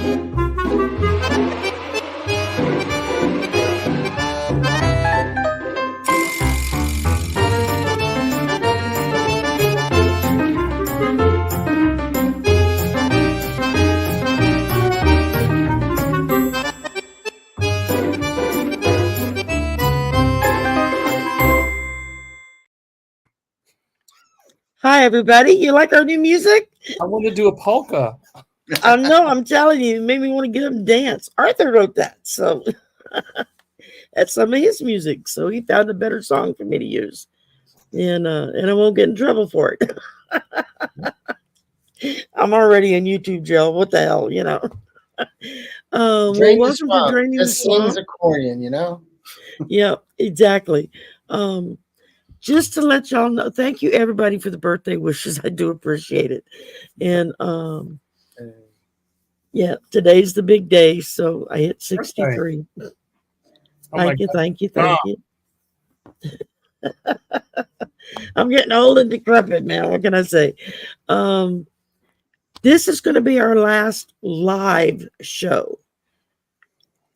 Hi, everybody. You like our new music? I want to do a polka. I know. I'm telling you, it made me want to get him to dance. Arthur wrote that, so that's some of his music. So he found a better song for me to use, and I won't get in trouble for it. I'm already in YouTube jail. What the hell, you know? Well, welcome to Draining the Swamp. Accordion, you know? Yeah, exactly. Just to let y'all know, thank you everybody for the birthday wishes. I do appreciate it. And yeah, today's the big day, so I hit 63. Thank you. I'm getting old and decrepit, man. What can I say? This is going to be our last live show.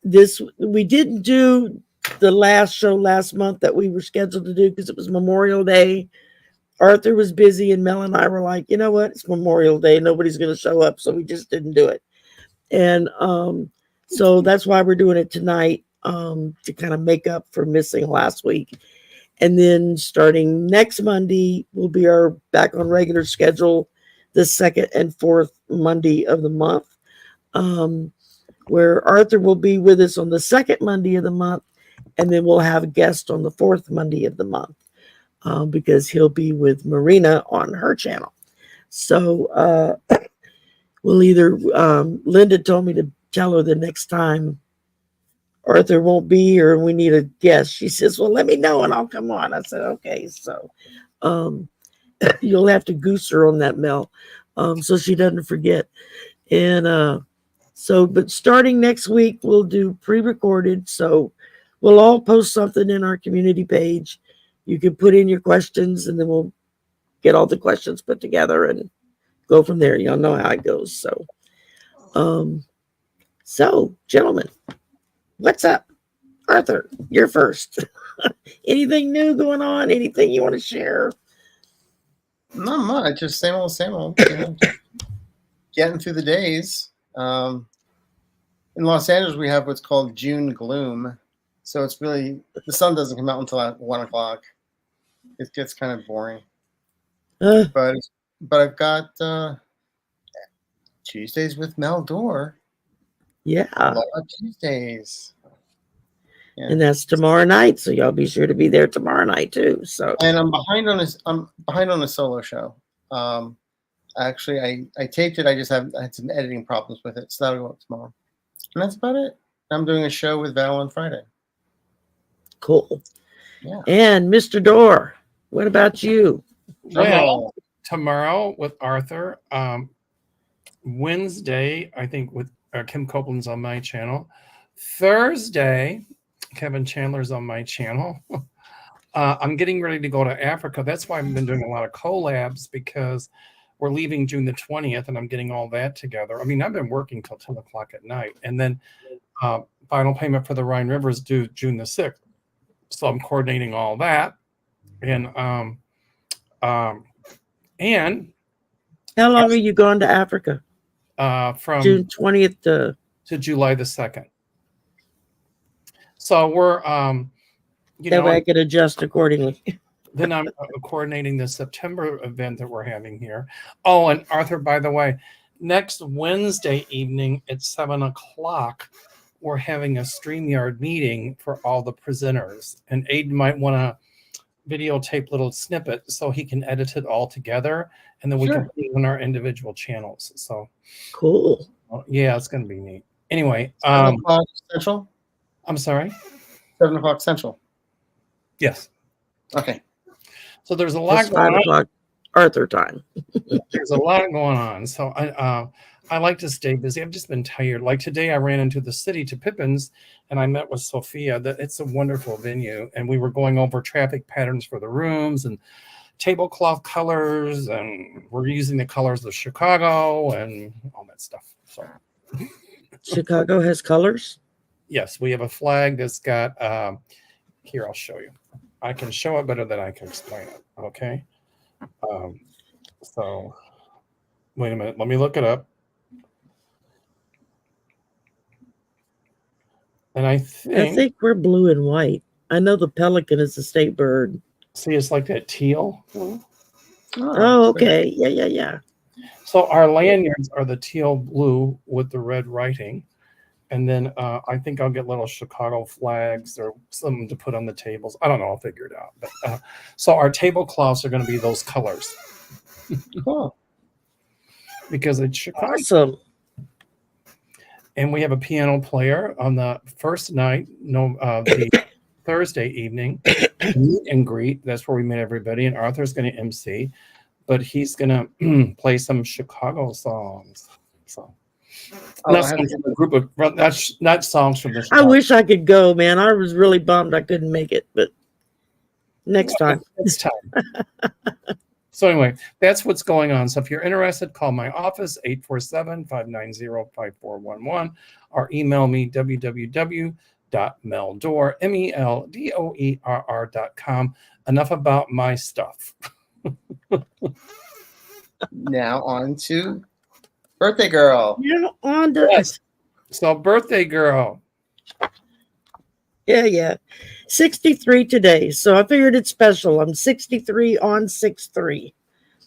We didn't do the last show last month that we were scheduled to do because it was Memorial Day. Arthur was busy and Mel and I were like, you know what? It's Memorial Day. Nobody's going to show up. So we just didn't do it. And so that's why we're doing it tonight, to kind of make up for missing last week. And then starting next Monday, we'll be back on regular schedule, the second and fourth Monday of the month, where Arthur will be with us on the second Monday of the month. And then we'll have a guest on the fourth Monday of the month, because he'll be with Marina on her channel. So we'll either, Linda told me to tell her the next time Arthur won't be here and we need a guest. She says, well, let me know and I'll come on. I said, okay. So you'll have to goose her on that, Mel, so she doesn't forget. And but starting next week, we'll do pre-recorded. So we'll all post something in our community page. You can put in your questions and then we'll get all the questions put together and go from there. Y'all know how it goes. So gentlemen, what's up? Arthur, you're first. Anything new going on? Anything you want to share? Not much, just same old, you know, getting through the days. In Los Angeles, we have what's called June gloom. So it's really, the sun doesn't come out until 1 o'clock. It gets kind of boring. But I've got Tuesdays with Mel Dore. Yeah. Aloha Tuesdays. Yeah. And that's tomorrow night. So y'all be sure to be there tomorrow night too. So and I'm behind on a solo show. Actually I taped it. I had some editing problems with it. So that'll go up tomorrow. And that's about it. I'm doing a show with Val on Friday. Cool. Yeah. And Mr. Dore, what about you? Well, tomorrow with Arthur. Wednesday, I think with Kim Copeland's on my channel. Thursday, Kevin Chandler's on my channel. I'm getting ready to go to Africa. That's why I've been doing a lot of collabs, because we're leaving June the 20th and I'm getting all that together. I mean, I've been working till 10 o'clock at night. And then final payment for the Rhine River is due June the 6th. So I'm coordinating all that. And how long are you going to Africa? From June 20th to July the 2nd. So we're that way I could adjust accordingly. Then I'm coordinating the September event that we're having here. Oh, and Arthur, by the way, next Wednesday evening at 7 o'clock, we're having a StreamYard meeting for all the presenters. And Aiden might want to videotape little snippet so he can edit it all together. And then we can put it on our individual channels. So cool. Yeah, it's going to be neat. Anyway. 7 o'clock Central? I'm sorry? 7 o'clock Central. Yes. Okay. So there's a lot going on. 5 o'clock Arthur time. There's a lot going on. So I like to stay busy. I've just been tired. Like today I ran into the city to Pippin's and I met with Sophia. It's a wonderful venue. And we were going over traffic patterns for the rooms and tablecloth colors. And we're using the colors of Chicago and all that stuff. So Chicago has colors. Yes, we have a flag that's got. Here, I'll show you. I can show it better than I can explain it. Okay. So, wait a minute. Let me look it up. And I think we're blue and white. I know the pelican is a state bird. See, it's like that teal. Oh, okay. Yeah. So our lanyards are the teal blue with the red writing. And then I think I'll get little Chicago flags or something to put on the tables. I don't know. I'll figure it out. But, so our tablecloths are going to be those colors. Cool. Because it's Chicago. Awesome. And we have a piano player on the first night, the Thursday evening, meet and greet. That's where we met everybody. And Arthur's going to MC, but he's going to play some Chicago songs. So, not songs from the I wish I could go, man. I was really bummed I couldn't make it, but next time. Next time. So anyway, that's what's going on. So if you're interested, call my office, 847-590-5411, or email me, www.meldor, MELDOERR.com. Enough about my stuff. Now on to birthday girl. Yes. So birthday girl. Yeah. 63 today. So I figured it's special. I'm 63 on 6-3.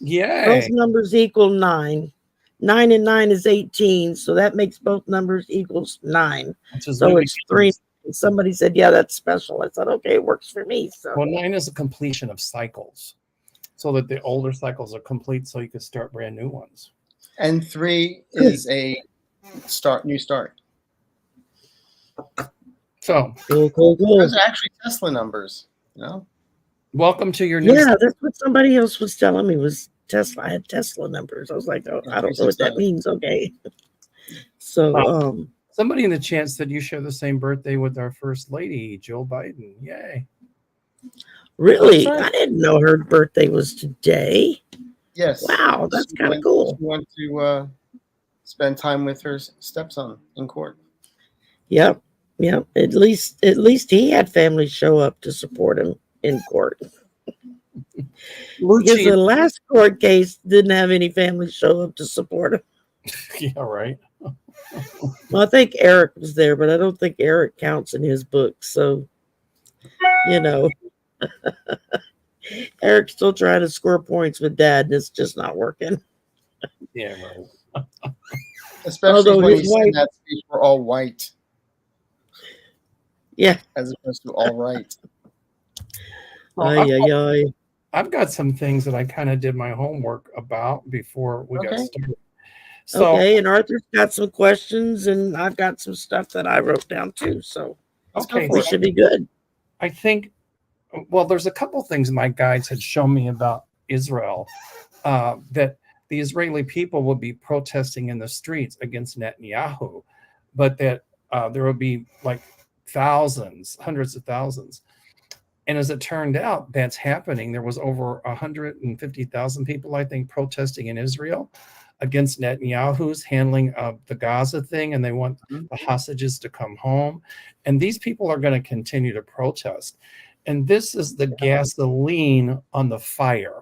Yay. Both numbers equal 9. 9 and 9 is 18. So that makes both numbers equals 9. So it's 3. Somebody said, yeah, that's special. I said, okay, it works for me. So well, 9 is a completion of cycles. So that the older cycles are complete so you can start brand new ones. And 3 is a new start. So cool. Those are actually Tesla numbers, you know? Welcome to your new that's what somebody else was telling me was Tesla. I had Tesla numbers. I was like, oh, I don't know what that means. Okay. So somebody in the chat said you share the same birthday with our first lady, Joe Biden. Yay. Really? I didn't know her birthday was today. Yes. Wow, that's kind of cool. She went to spend time with her stepson in court. Yep. At least he had family show up to support him in court. Because the last court case didn't have any family show up to support him. Yeah, right. Well, I think Eric was there, but I don't think Eric counts in his book. So, Eric's still trying to score points with Dad, and it's just not working. Yeah, right. Especially when he's in that speech, we're all white. Yeah. As opposed to all right. I've got some things that I kind of did my homework about before we got started. So, and Arthur's got some questions, and I've got some stuff that I wrote down too. So, we should be good. I think, well, there's a couple things my guides had shown me about Israel that the Israeli people would be protesting in the streets against Netanyahu, but that there would be like thousands, hundreds of thousands. And as it turned out, that's happening. There was over 150,000 people, I think, protesting in Israel against Netanyahu's handling of the Gaza thing, and they want the hostages to come home. And these people are going to continue to protest. And this is the gasoline on the fire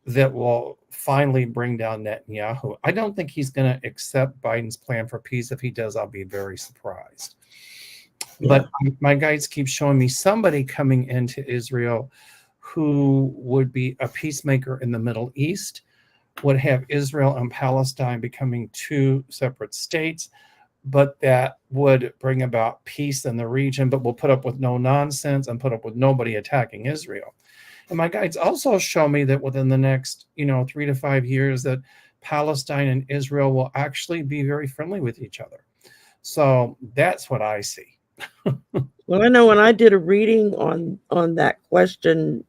that will finally bring down Netanyahu. I don't think he's going to accept Biden's plan for peace. If he does, I'll be very surprised. Yeah. But my guides keep showing me somebody coming into Israel who would be a peacemaker in the Middle East, would have Israel and Palestine becoming two separate states, but that would bring about peace in the region, but will put up with no nonsense and put up with nobody attacking Israel. And my guides also show me that within the next, 3 to 5 years, that Palestine and Israel will actually be very friendly with each other. So that's what I see. Well, I know when I did a reading on that question,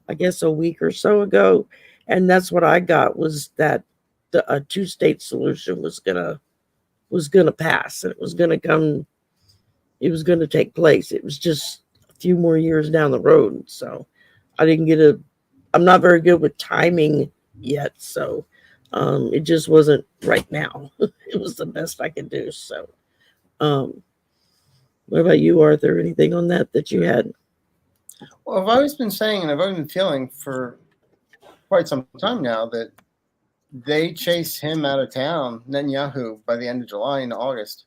I guess a week or so ago, and that's what I got was that a two-state solution was gonna pass, and it was gonna take place. It was just a few more years down the road. So I didn't I'm not very good with timing yet. So it just wasn't right now. It was the best I could do. So What about you, Arthur? Anything on that you had? Well, I've always been saying, and I've always been feeling for quite some time now, that they chase him out of town, Netanyahu, by the end of July into August.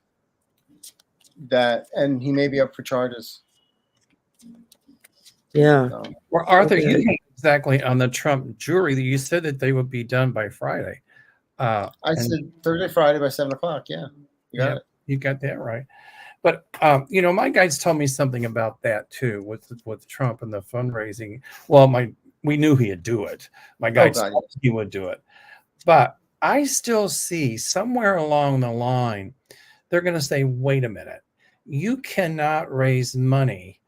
And he may be up for charges. Yeah. So, Well, Arthur, Okay. you hit exactly on the Trump jury. You said that they would be done by Friday. I said Thursday, Friday by 7 o'clock. Yeah, you got it. You got that right. But my guys told me something about that too, with Trump and the fundraising. Well, we knew he'd do it. My guys God, told he would do it. But I still see somewhere along the line, they're going to say, wait a minute, you cannot raise money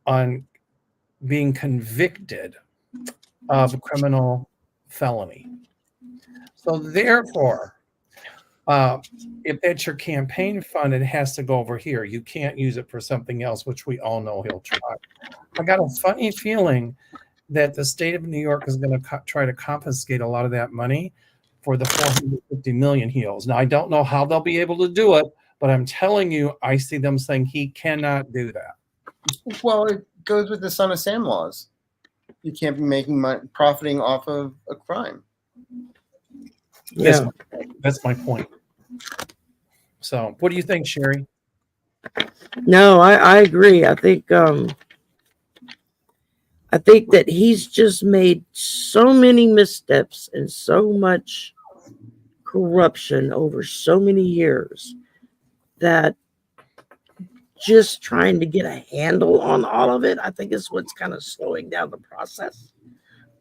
on being convicted of a criminal felony. So therefore, if that's your campaign fund, it has to go over here. You can't use it for something else, which we all know he'll try. I got a funny feeling that the state of New York is going to try to confiscate a lot of that money for the 450 million he owes. Now, I don't know how they'll be able to do it, but I'm telling you, I see them saying he cannot do that. Well, it goes with the Son of Sam laws. You can't be making money, profiting off of a crime. Yeah. That's my point. So, what do you think, Shari? No, I agree. I think that he's just made so many missteps and so much corruption over so many years that just trying to get a handle on all of it, I think is what's kind of slowing down the process.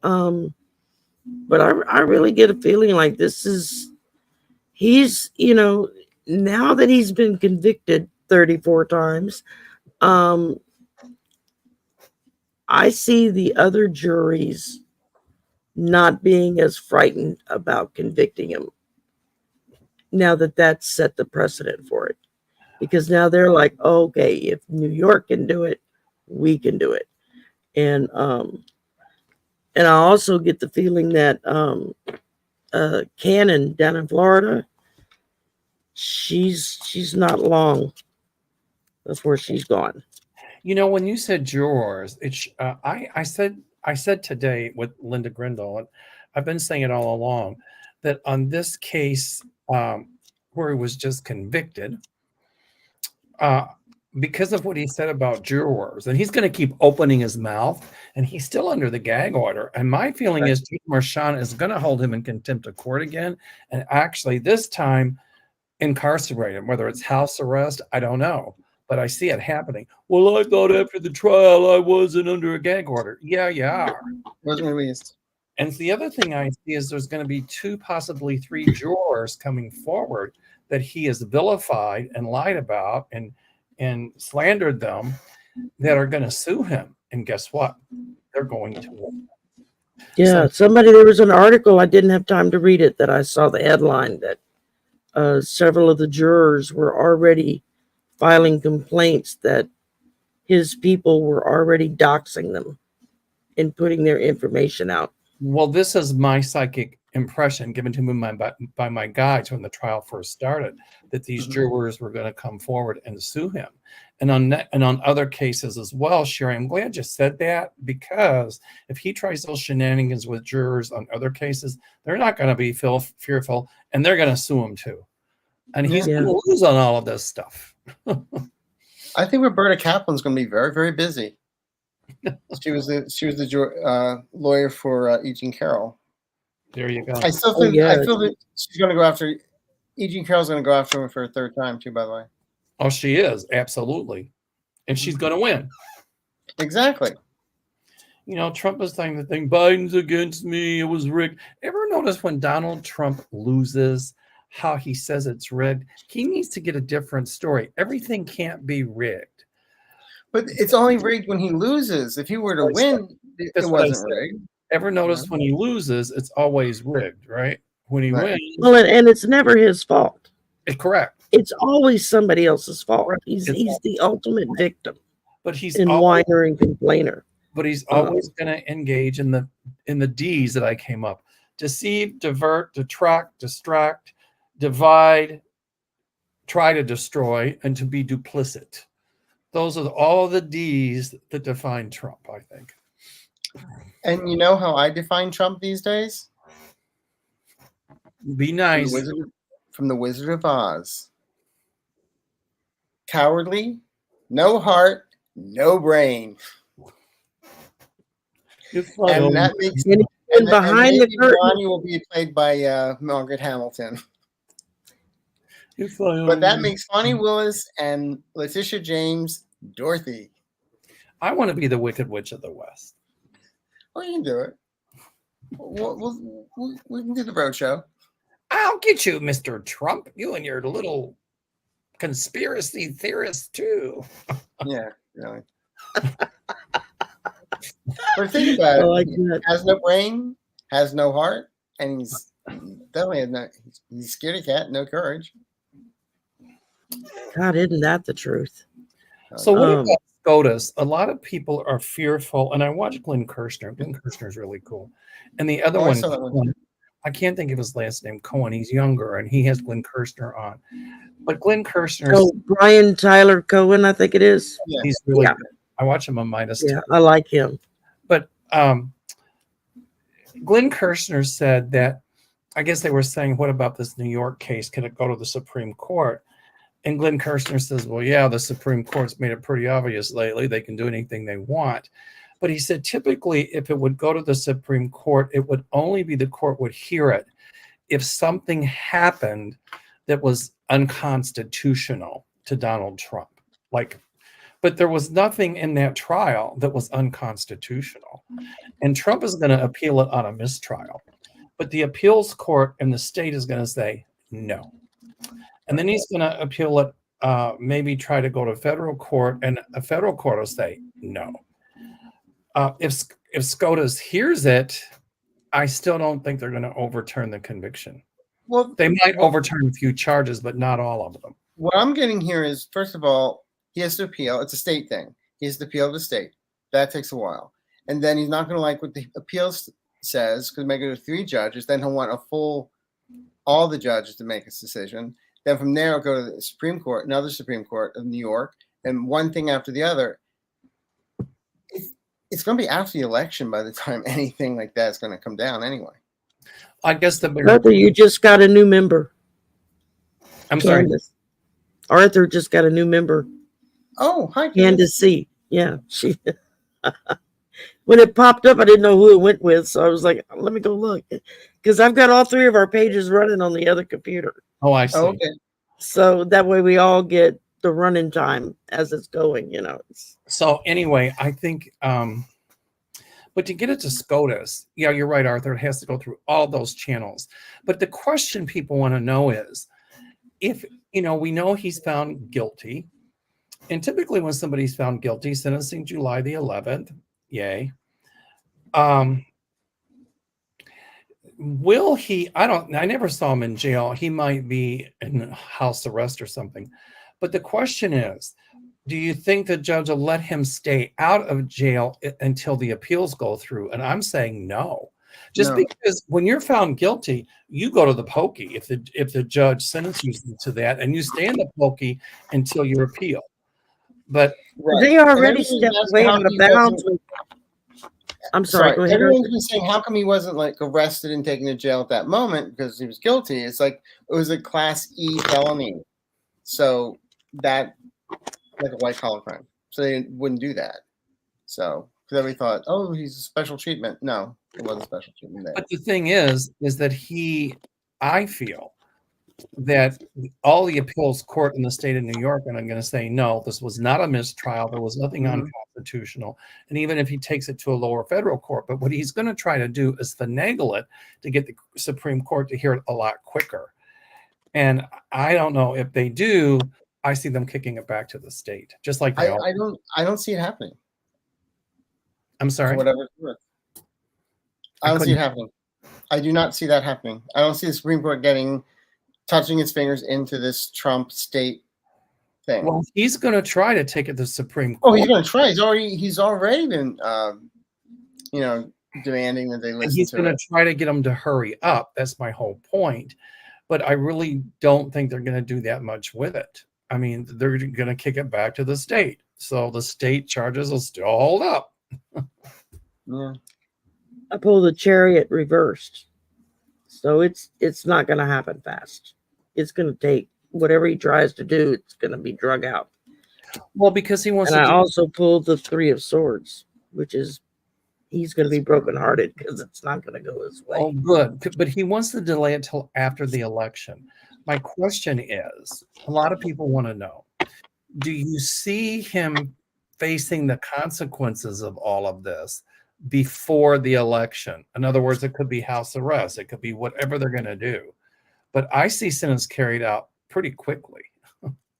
But I really get a feeling like he's, now that he's been convicted 34 times, I see the other juries not being as frightened about convicting him now that that's set the precedent for it. Because now they're like, okay, if New York can do it, we can do it. And I also get the feeling that Cannon down in Florida, she's not long before she's gone. When you said jurors, I said today with Linda Grindle, and I've been saying it all along, that on this case where he was just convicted, because of what he said about jurors, and he's going to keep opening his mouth, and he's still under the gag order. And my feeling is Marshawn is going to hold him in contempt of court again, and actually this time incarcerate him, whether it's house arrest, I don't know. But I see it happening. Well, I thought after the trial I wasn't under a gag order. Yeah, you are. Wasn't released. And the other thing I see is there's going to be 2, possibly 3 jurors coming forward that he has vilified and lied about and slandered them that are going to sue him. And guess what? They're going to win. Yeah, there was an article, I didn't have time to read it, that I saw the headline that several of the jurors were already filing complaints that his people were already doxing them and putting their information out. Well, this is my psychic impression given to me by my guides when the trial first started, that these jurors were going to come forward and sue him. And on other cases as well, Shari, I'm glad you said that, because if he tries those shenanigans with jurors on other cases, they're not going to be fearful, and they're going to sue him too. And he's going to lose on all of this stuff. I think Roberta Kaplan's going to be very, very busy. She was the lawyer for E. Jean Carroll. There you go. I still think I feel that she's going to go after E. Jean Carroll's going to go after him for a third time too. By the way. Oh, she is, absolutely, and she's going to win. Exactly. Trump is saying the thing, Biden's against me, it was rigged. Ever notice when Donald Trump loses, how he says it's rigged? He needs to get a different story. Everything can't be rigged. But it's only rigged when he loses. If he were to win, it wasn't rigged. Ever notice when he loses, it's always rigged, right? When he wins. Well, and it's never his fault. Correct. It's always somebody else's fault. He's the ultimate victim. But he's whiner and complainer. But he's always going to engage in the D's that I came up: deceive, divert, detract, distract, divide, try to destroy, and to be duplicit. Those are all the D's that define Trump, I think. And you know how I define Trump these days? Be nice. From the Wizard of Oz. Cowardly, no heart, no brain. And that makes and behind the curtain, Ronnie will be played by Margaret Hamilton. But that makes Fonnie Willis and Letitia James Dorothy. I want to be the Wicked Witch of the West. Oh, you can do it. We can do the roadshow. I'll get you, Mr. Trump. You and your little conspiracy theorist too. Yeah, really. But think about it. like He has no brain, has no heart, and he's definitely he's scaredy cat, no courage. God, isn't that the truth? So what about SCOTUS? A lot of people are fearful, and I watch Glenn Kirshner. Glenn Kirshner is really cool. And the other one, I can't think of his last name, Cohen. He's younger, and he has Glenn Kirshner on. But Glenn Kirshner, Brian Tyler Cohen, I think it is. Yeah. he's really good. I watch him on Minus 10. Yeah, I like him. But Glenn Kirshner said that, I guess they were saying, what about this New York case? Can it go to the Supreme Court? And Glenn Kirshner says, well, yeah, the Supreme Court's made it pretty obvious lately. They can do anything they want. But he said, typically, if it would go to the Supreme Court, it would only be the court would hear it if something happened that was unconstitutional to Donald Trump. But there was nothing in that trial that was unconstitutional. And Trump is going to appeal it on a mistrial. But the appeals court and the state is going to say no. And then he's going to appeal it, maybe try to go to federal court, and a federal court will say no. If SCOTUS hears it, I still don't think they're going to overturn the conviction. Well, they might overturn a few charges, but not all of them. What I'm getting here is, first of all, he has to appeal. It's a state thing. He has to appeal to the state. That takes a while. And then he's not going to like what the appeals says, because make it 3 judges. Then he'll want all the judges to make his decision. Then from there, he'll go to the Supreme Court, another Supreme Court of New York, and one thing after the other. It's going to be after the election by the time anything like that is going to come down anyway. I guess Arthur, you just got a new member. I'm sorry. Arthur just got a new member. Oh, hi, Candace C. Yeah, she. When it popped up, I didn't know who it went with, so I was like, "Let me go look," because I've got all 3 of our pages running on the other computer. Oh, I see. Okay. So that way we all get the running time as it's going. So anyway, I think, but to get it to SCOTUS, yeah, you're right, Arthur. It has to go through all those channels. But the question people want to know is, if we know he's found guilty. And typically when somebody's found guilty, sentencing July the 11th, yay. Will he, I never saw him in jail. He might be in house arrest or something. But the question is, do you think the judge will let him stay out of jail until the appeals go through? And I'm saying no. Because when you're found guilty, you go to the pokey if the judge sentences you to that, and you stay in the pokey until you appeal. But they already stepped away on the bounds. I'm sorry. Go ahead. Everyone's been saying, how come he wasn't arrested and taken to jail at that moment because he was guilty? It's like it was a Class E felony, so that a white collar crime. So they wouldn't do that. So because everybody thought, oh, he's a special treatment. No, it wasn't special treatment there. But the thing is that I feel that all the appeals court in the state of New York are going to say, no, this was not a mistrial. There was nothing unconstitutional. And even if he takes it to a lower federal court, but what he's going to try to do is finagle it to get the Supreme Court to hear it a lot quicker. And I don't know if they do. I see them kicking it back to the state, just like I don't see it happening. I'm sorry. For whatever it's worth. I don't see it happening. I do not see that happening. I don't see the Supreme Court touching its fingers into this Trump state thing. Well, he's going to try to take it to the Supreme Oh, Court. he's going to try. He's already been, demanding that they listen to it. He's going to try to get them to hurry up. That's my whole point. but I really don't think they're going to do that much with it. I mean, they're going to kick it back to the state. So the state charges will still hold up. Yeah. I pulled the chariot reversed. So it's not going to happen fast. It's going to take whatever he tries to do. It's going to be drug out. Well, because he wants And to. I also pulled the 3 of Swords, which is he's going to be brokenhearted because it's not going to go his way. Oh, good. But he wants to delay it till after the election. My question is, a lot of people want to know, do you see him facing the consequences of all of this before the election? In other words, it could be house arrest. It could be whatever they're going to do. But I see sentence carried out pretty quickly.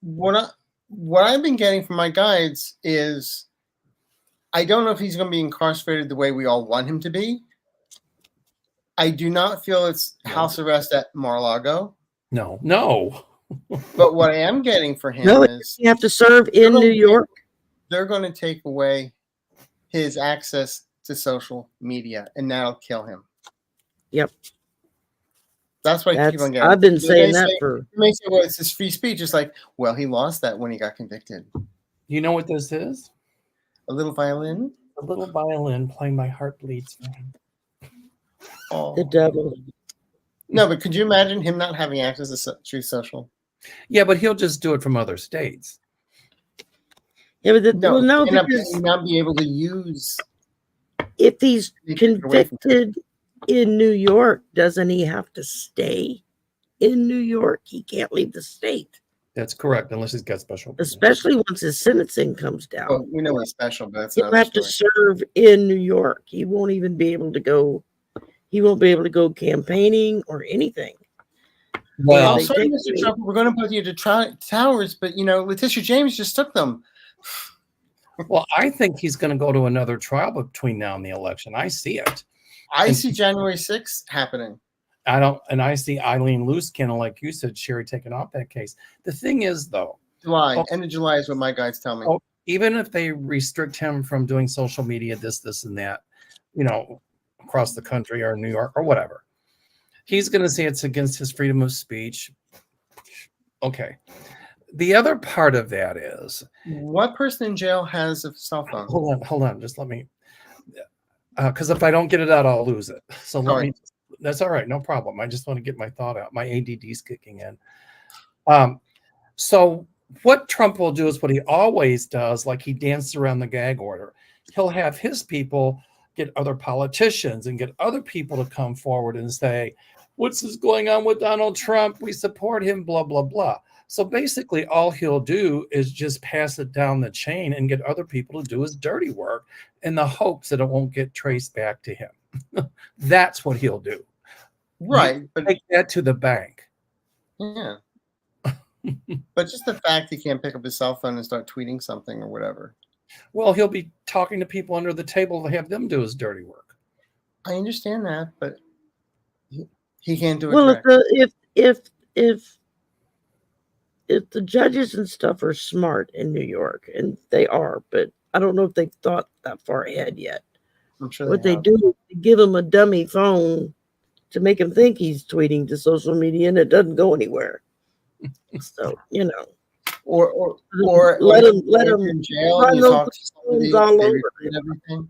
What I've been getting from my guides is I don't know if he's going to be incarcerated the way we all want him to be. I do not feel it's house arrest at Mar-a-Lago. No. But what I am getting for him is you have to serve in New York. They're going to take away his access to social media, and that'll kill him. Yep. That's what I keep on getting. I've been saying that for. You may say, well, it's his free speech. It's like, well, he lost that when he got convicted. You know what this is? A little violin? A little violin playing My Heart Bleeds for him. Oh. The devil. No, but could you imagine him not having access to Truth Social? Yeah, but he'll just do it from other states. Yeah, but no, because not be able to use. If he's convicted in New York, doesn't he have to stay in New York? He can't leave the state. That's correct, unless he's got special. Especially once his sentencing comes down. Well, we know it's special, but that's he'll have to serve in New York. He won't even be able to go. He won't be able to go campaigning or anything. Well, sorry, Mr. Trump, we're going to put you to towers, but Letitia James just took them. Well, I think he's going to go to another trial between now and the election. I see it. I see January 6th happening. I see Eileen Looskin, like you said, Shari taking off that case. The thing is, though, end of July is what my guides tell me. Even if they restrict him from doing social media, this, and that, across the country or New York or whatever, he's going to say it's against his freedom of speech. Okay. The other part of that is, what person in jail has a cell phone? Hold on. Just let me, because if I don't get it out, I'll lose it. So that's all right. No problem. I just want to get my thought out. My ADD's kicking in. So what Trump will do is what he always does, like he danced around the gag order. He'll have his people get other politicians and get other people to come forward and say, what's going on with Donald Trump? We support him, blah, blah, blah. So basically all he'll do is just pass it down the chain and get other people to do his dirty work in the hopes that it won't get traced back to him. That's what he'll do. Right. But take that to the bank. Yeah. But just the fact he can't pick up his cell phone and start tweeting something or whatever. Well, he'll be talking to people under the table to have them do his dirty work. I understand that, but he can't do it. Well, if the judges and stuff are smart in New York, and they are, but I don't know if they've thought that far ahead yet. I'm sure what they do is they give him a dummy phone to make him think he's tweeting to social media, and it doesn't go anywhere. So or let him in jail run and you those talk to somebody, all they over repeat everything.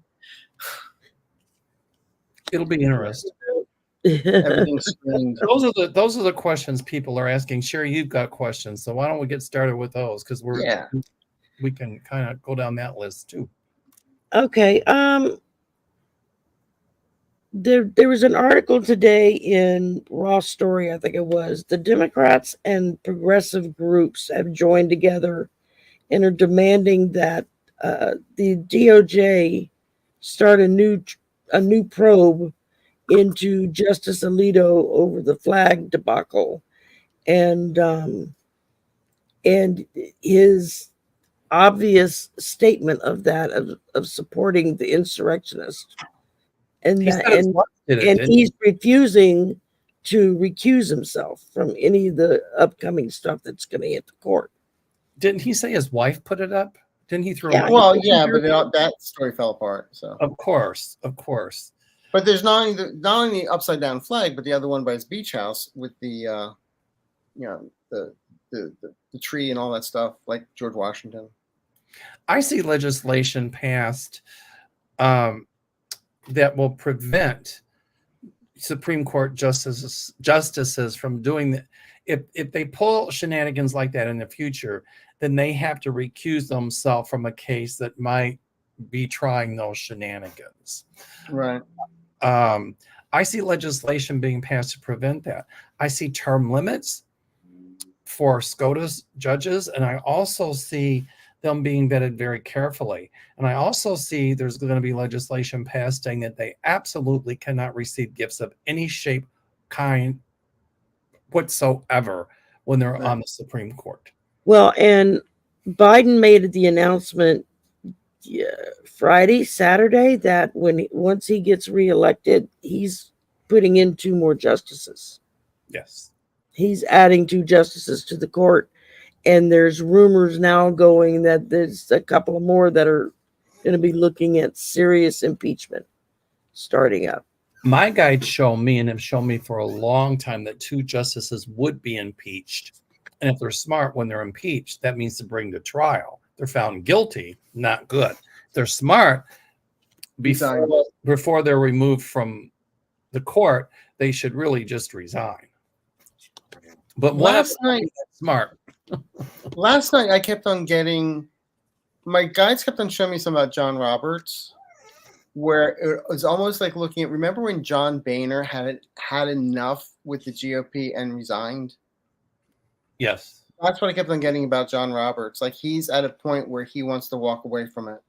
It'll be interesting. Everything's screened. Those are the questions people are asking. Shari, you've got questions, so why don't we get started with those? Because we can kind of go down that list too. Okay. There was an article today in Raw Story, I think it was. The Democrats and progressive groups have joined together and are demanding that the DOJ start a new probe into Justice Alito over the flag debacle, and his obvious statement of that of supporting the insurrectionists. And he's refusing to recuse himself from any of the upcoming stuff that's going to hit the court. Didn't he say his wife put it up? Didn't he throw? Yeah, well, yeah, but that story fell apart. So of course. But there's not only the upside down flag, but the other one by his beach house with the the tree and all that stuff, like George Washington. I see legislation passed that will prevent Supreme Court justices from doing that. If they pull shenanigans like that in the future, then they have to recuse themselves from a case that might be trying those shenanigans. Right. I see legislation being passed to prevent that. I see term limits for SCOTUS judges, and I also see them being vetted very carefully. And I also see there's going to be legislation passed saying that they absolutely cannot receive gifts of any shape, kind, whatsoever when they're on the Supreme Court. Well, and Biden made the announcement Friday, Saturday, that once he gets reelected, he's putting in 2 more justices. Yes. He's adding 2 justices to the court. And there's rumors now going that there's a couple of more that are going to be looking at serious impeachment starting up. My guides show me, and have shown me for a long time, that 2 justices would be impeached. And if they're smart, when they're impeached, that means to bring to trial. They're found guilty, not good. If they're smart, before they're removed from the court, they should really just resign. But last night, smart. Last night, I kept on getting, my guides kept on showing me something about John Roberts, where it was almost like looking at, remember when John Boehner had enough with the GOP and resigned? Yes. That's what I kept on getting about John Roberts. Like, he's at a point where he wants to walk away from it.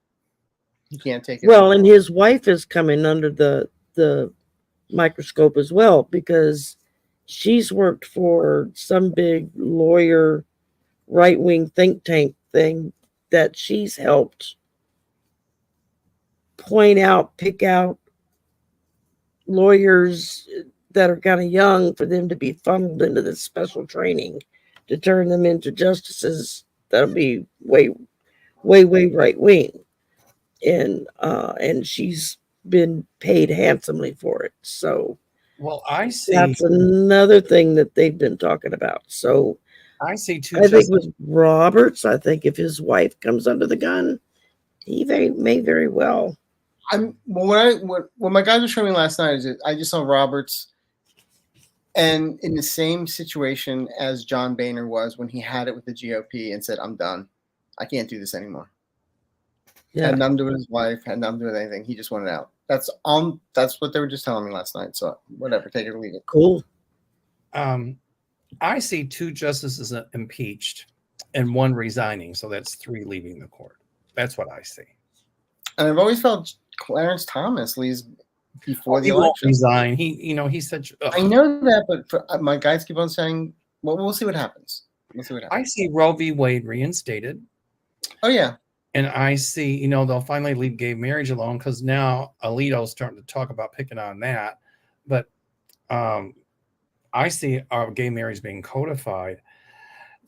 He can't take it. Well, and his wife is coming under the microscope as well, because she's worked for some big lawyer right-wing think tank thing that she's helped pick out lawyers that are kind of young for them to be funneled into this special training to turn them into justices that'll be way right-wing. And she's been paid handsomely for it. So well, I see that's another thing that they've been talking about. So I see 2 I think with Roberts, I think if his wife comes under the gun, he may very well. What my guys were showing me last night is that I just saw Roberts and in the same situation as John Boehner was when he had it with the GOP and said, "I'm done. I can't do this anymore." Yeah. Had nothing to do with his wife, had nothing to do with anything. He just wanted out. That's what they were just telling me last night. So whatever, take it or leave it. Cool. I see 2 justices impeached and 1 resigning, so that's 3 leaving the court. That's what I see. And I've always felt Clarence Thomas leaves before the He won't election. resign. He's such. I know that, but my guys keep on saying, "Well, we'll see what happens." I see Roe v. Wade reinstated. Oh yeah. And I see, they'll finally leave gay marriage alone, because now Alito's starting to talk about picking on that. But I see our gay marriage being codified.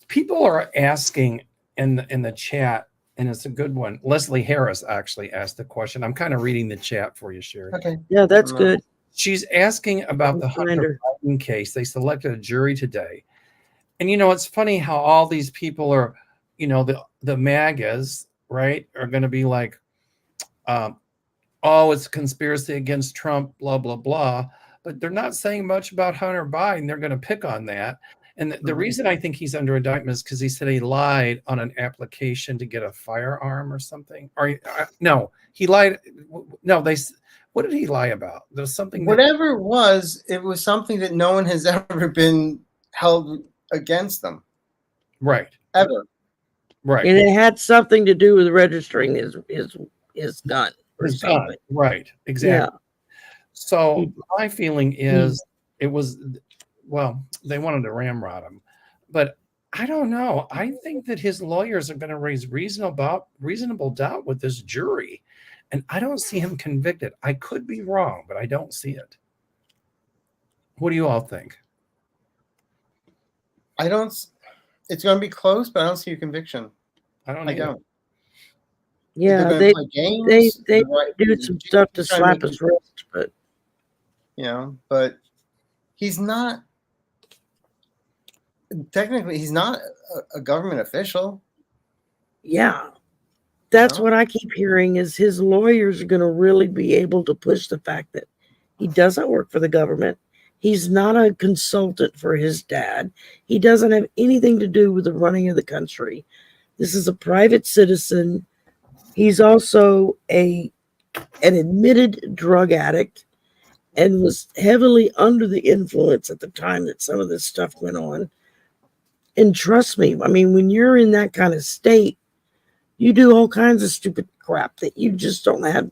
People are asking in the chat, and it's a good one. Leslie Harris actually asked the question. I'm kind of reading the chat for you, Shari. Okay. Yeah, that's good. She's asking about the Hunter Biden case. They selected a jury today. And, it's funny how all these people are, the MAGAs, right, are going to be like, it's a conspiracy against Trump, blah, blah, blah. But they're not saying much about Hunter Biden. They're going to pick on that. And the reason I think he's under indictment is because he said he lied on an application to get a firearm or something. Or no, he lied. No, what did he lie about? There's something. Whatever it was something that no one has ever been held against them. Right. Ever. Right. And it had something to do with registering his gun. His gun. Right. Exactly. Yeah. So my feeling is it was, they wanted to ramrod him, but I don't know. I think that his lawyers are going to raise reasonable doubt with this jury, and I don't see him convicted. I could be wrong, but I don't see it. What do you all think? It's going to be close, but I don't see a conviction. I don't. Yeah, they do some stuff to slap his wrist, but but he's not. technically he's not a government official. Yeah. That's No. what I keep hearing is his lawyers are going to really be able to push the fact that he doesn't work for the government. He's not a consultant for his dad. He doesn't have anything to do with the running of the country. This is a private citizen. He's also an admitted drug addict and was heavily under the influence at the time that some of this stuff went on. And trust me, I mean, when you're in that kind of state, you do all kinds of stupid crap that you just don't have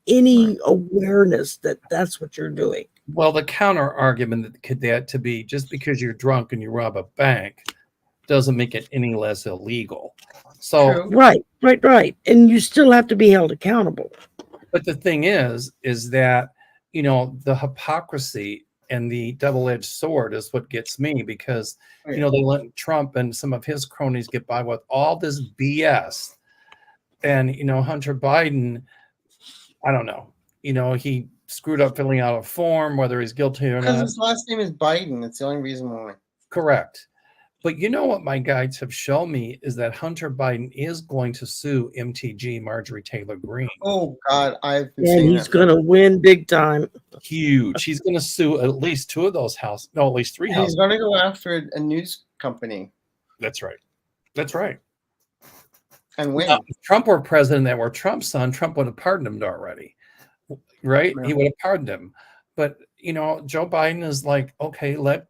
any awareness that that's what you're doing. Well, the counter argument that to be just because you're drunk and you rob a bank doesn't make it any less illegal. So True. Right. And you still have to be held accountable. But the thing is that, you know, the hypocrisy and the double-edged sword is what gets me because, you know, they let Trump and some of his cronies get by with all this BS. And, you know, Hunter Biden, I don't know, you know, he screwed up filling out a form, whether he's guilty or Because not. his last name is Biden. It's the only reason why. Correct. But you know what my guides have shown me is that Hunter Biden is going to sue MTG, Marjorie Taylor Greene. Oh, God. I've been And saying he's that. going to win big time. Huge. He's going to sue at least two of those houses. No, at least three And he's houses. going to go after a news company That's right. That's right. and win. If Trump were president that were Trump's son, Trump would have pardoned him already. Right? Yeah. He would have pardoned him. But, you know, Joe Biden is like, okay, let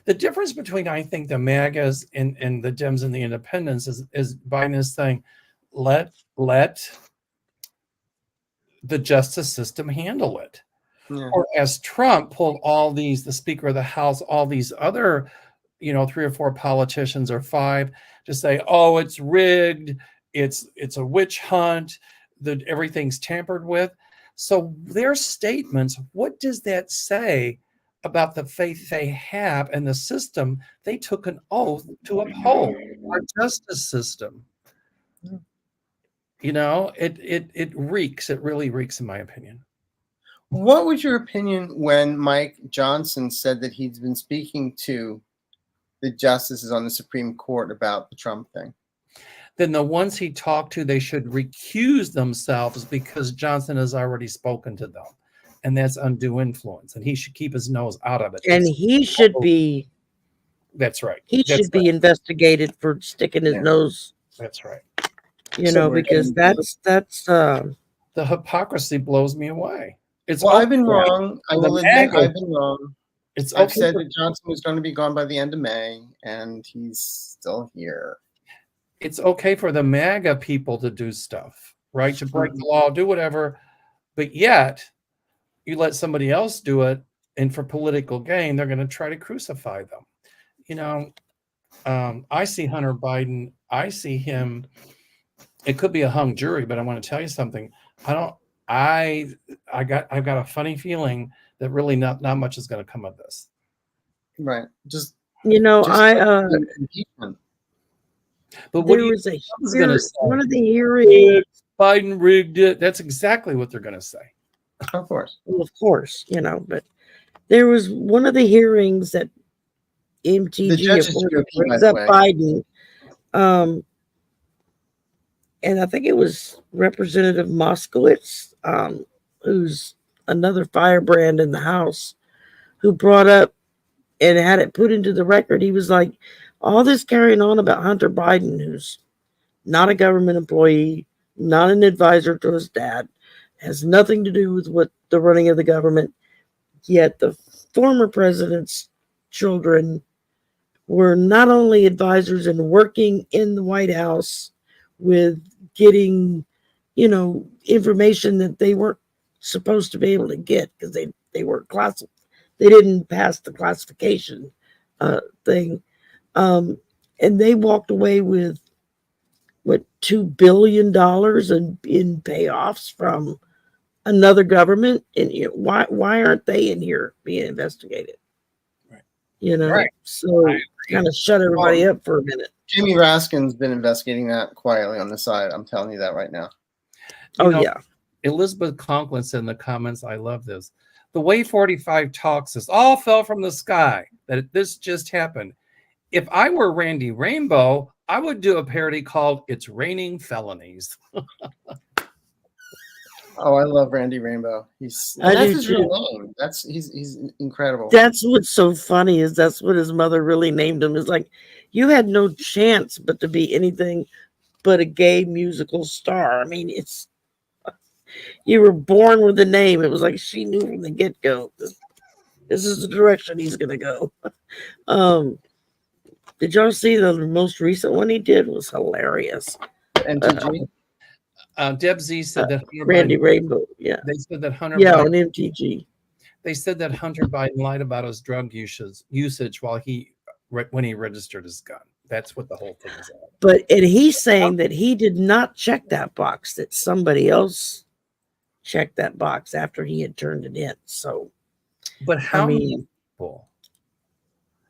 the difference between, I think, the MAGAs and the Dems and the independents is Biden is saying, let the justice system handle it. Yeah. Or as Trump pulled all these, the Speaker of the House, all these other, you know, 3 or 4 politicians or 5 to say, oh, it's rigged, it's a witch hunt, that everything's tampered with. So their statements, what does that say about the faith they have and the system they took an oath to uphold, our justice system? You know, it reeks. It really reeks, in my opinion. What was your opinion when Mike Johnson said that he's been speaking to the justices on the Supreme Court about the Trump thing? Then the ones he talked to, they should recuse themselves because Johnson has already spoken to them. And that's undue influence. And he should keep his nose out of it. And he should be. That's right. He should be investigated for sticking his nose. That's right. You know, because that's the hypocrisy blows me away. It's well, I've been wrong. I will admit I've been wrong. I've said that Johnson was going to be gone by the end of May, and he's still here. It's okay for the MAGA people to do stuff, right? To break the law, do whatever. But yet, you let somebody else do it, and for political gain, they're going to try to crucify them. You know, I see Hunter Biden. I see him. It could be a hung jury, but I want to tell you something. I've got a funny feeling that really not much is going to come of this. Right. Just impeachment. But what there was one of the hearings. Biden rigged it. That's exactly what they're going to say. Of course. Well, of course, you know, but there was one of the hearings that MTG brings up Biden. And I think it was Representative Moskowitz, who's another firebrand in the House, who brought up and had it put into the record. He was like, all this carrying on about Hunter Biden, who's not a government employee, not an advisor to his dad, has nothing to do with what the running of the government. Yet the former president's children were not only advisors and working in the White House with getting, you know, information that they weren't supposed to be able to get because they weren't classified. They didn't pass the classification thing. And they walked away with what, $2 billion in payoffs from another government. And you know, why aren't they in here being investigated? Right. You know, right. So kind of shut everybody up for a minute. Jimmy Raskin's been investigating that quietly on the side. I'm telling you that right now. You know, Elizabeth Conklin said in the comments, I love this. The way 45 talks, this all fell from the sky, that this just happened. If I were Randy Rainbow, I would do a parody called "It's Raining Felonies." Oh, I love Randy Rainbow. That's do his real too. name. He's incredible. That's what's so funny is that's what his mother really named him. Is like, you had no chance but to be anything but a gay musical star. I mean, you were born with a name. It was like she knew from the get go. This is the direction he's gonna go. Did y'all see the most recent one he did? Was hilarious. MTG. Deb Z said that Hunter Randy Biden, Rainbow, yeah, they said that Hunter yeah, Biden, on MTG. they said that Hunter Biden lied about his drug usage while when he registered his gun. That's what the whole thing is about. And he's saying that he did not check that box, that somebody else checked that box after he had turned it in. So, But how many mean, people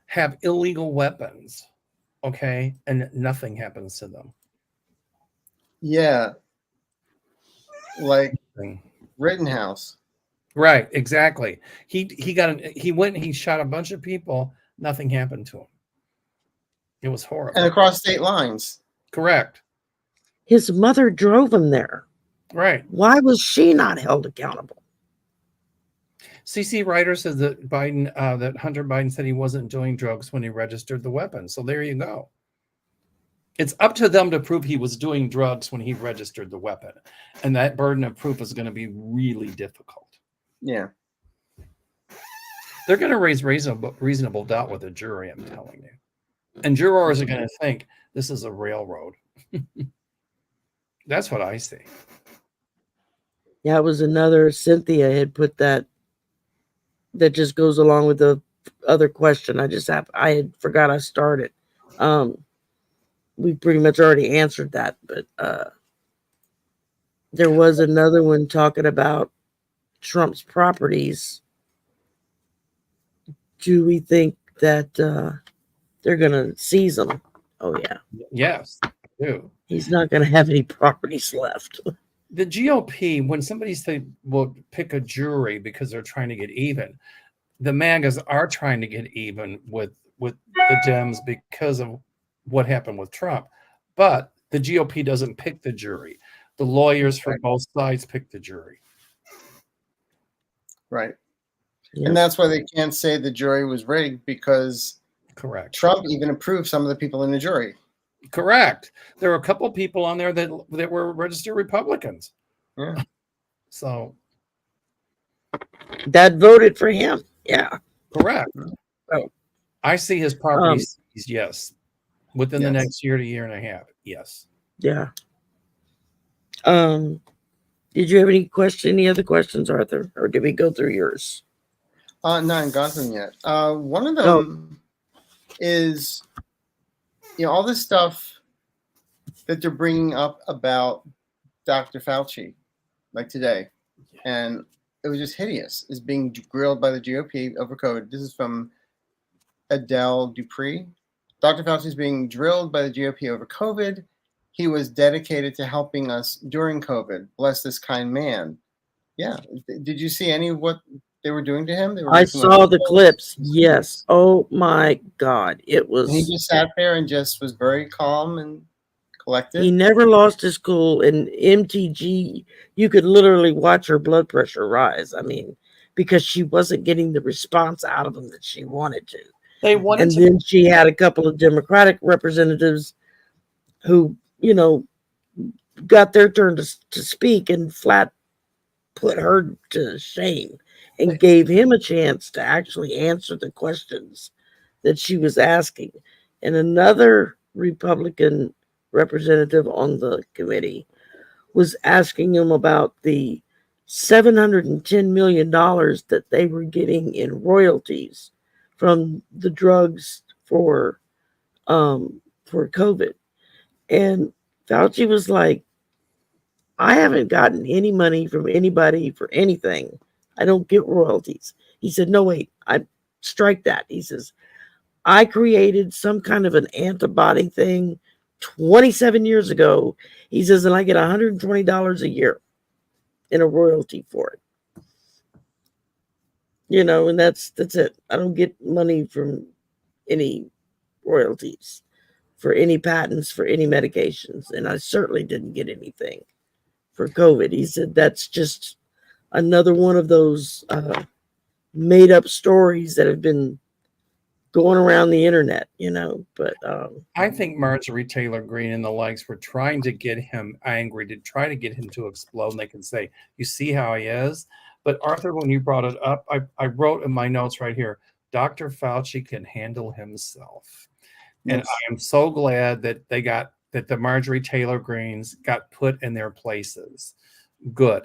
have illegal weapons, okay, and nothing happens to them? Yeah. Like Rittenhouse. Right, exactly. He went and he shot a bunch of people, nothing happened to him. It was horrible. And across state lines. Correct. his mother drove him there. Right. Why was she not held accountable? CC Ryder says that that Hunter Biden said he wasn't doing drugs when he registered the weapon. So there you go. It's up to them to prove he was doing drugs when he registered the weapon. And that burden of proof is going to be really difficult. Yeah. They're going to raise reasonable doubt with a jury, I'm telling you. And jurors are going to think this is a railroad. That's what I see. Yeah, it was another, Cynthia had put that just goes along with the other question. I had forgot I started. We pretty much already answered that, but there was another one talking about Trump's properties. Do we think that they're going to seize them? Oh, yeah. Yes, I do. He's not going to have any properties left. The GOP, when somebody say will pick a jury because they're trying to get even, the MAGAs are trying to get even with the Dems because of what happened with Trump. But the GOP doesn't pick the jury. The lawyers for both sides pick the jury. Right. Yeah. And that's why they can't say the jury was rigged, because Correct. Trump even approved some of the people in the jury. Correct. There were a couple people on there that were registered Republicans. Yeah. So That voted for him. Yeah. correct. Oh. I see his property seized, yes. Within the next year to year and a half. Yes. Yeah. Did you have any other questions, Arthur? Or did we go through yours? No, I haven't got them yet. One of them is, all this stuff that they're bringing up about Dr. Fauci, like today, and it was just hideous, is being grilled by the GOP over COVID. This is from Adele Dupree. Dr. Fauci is being drilled by the GOP over COVID. He was dedicated to helping us during COVID. Bless this kind man. Yeah. Did you see any of what they were doing to him? I saw the clips. Yes. Oh my God. It was. And he just sat there and just was very calm and collected. He never lost his cool. And MTG, you could literally watch her blood pressure rise. I mean, because she wasn't getting the response out of him that she wanted to. And then she had a couple of Democratic representatives who, got their turn to speak and flat put her to shame and gave him a chance to actually answer the questions that she was asking. And another Republican representative on the committee was asking him about the $710 million that they were getting in royalties from the drugs for COVID. And Fauci was like, I haven't gotten any money from anybody for anything. I don't get royalties. He said, no, wait, I strike that. He says, I created some kind of an antibody thing 27 years ago. He says, and I get $120 a year in a royalty for it. And that's it. I don't get money from any royalties for any patents for any medications, and I certainly didn't get anything for COVID. He said that's just another one of those made up stories that have been going around the internet, but I think Marjorie Taylor Greene and the likes were trying to get him angry, to try to get him to explode. And they can say, you see how he is? But Arthur, when you brought it up, I wrote in my notes right here, Dr. Fauci can handle himself. And Yes. I am so glad that that the Marjorie Taylor Greenes got put in their places. Good.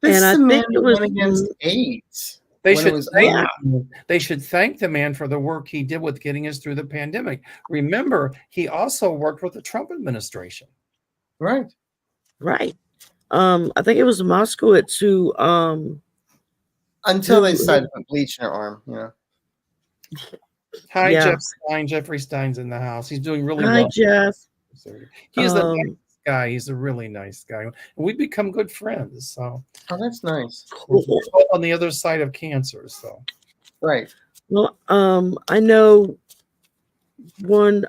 This And is I a man think who it was- went against AIDS. They when it should was thank, under- they should thank the man for the work he did with getting us through the pandemic. Remember, he also worked with the Trump administration. Right. right. I think it was Moskowitz who Until they Who- decided to put bleach in her arm, Hi, Yeah. Jeff Stein. Jeffrey Stein's in the house. He's doing really Hi well. Jeff. He's the Um, nice guy. He's a really nice guy. And we've become good friends. So Oh, that's nice. we're both on the other side of cancer. So Right. Well, I know one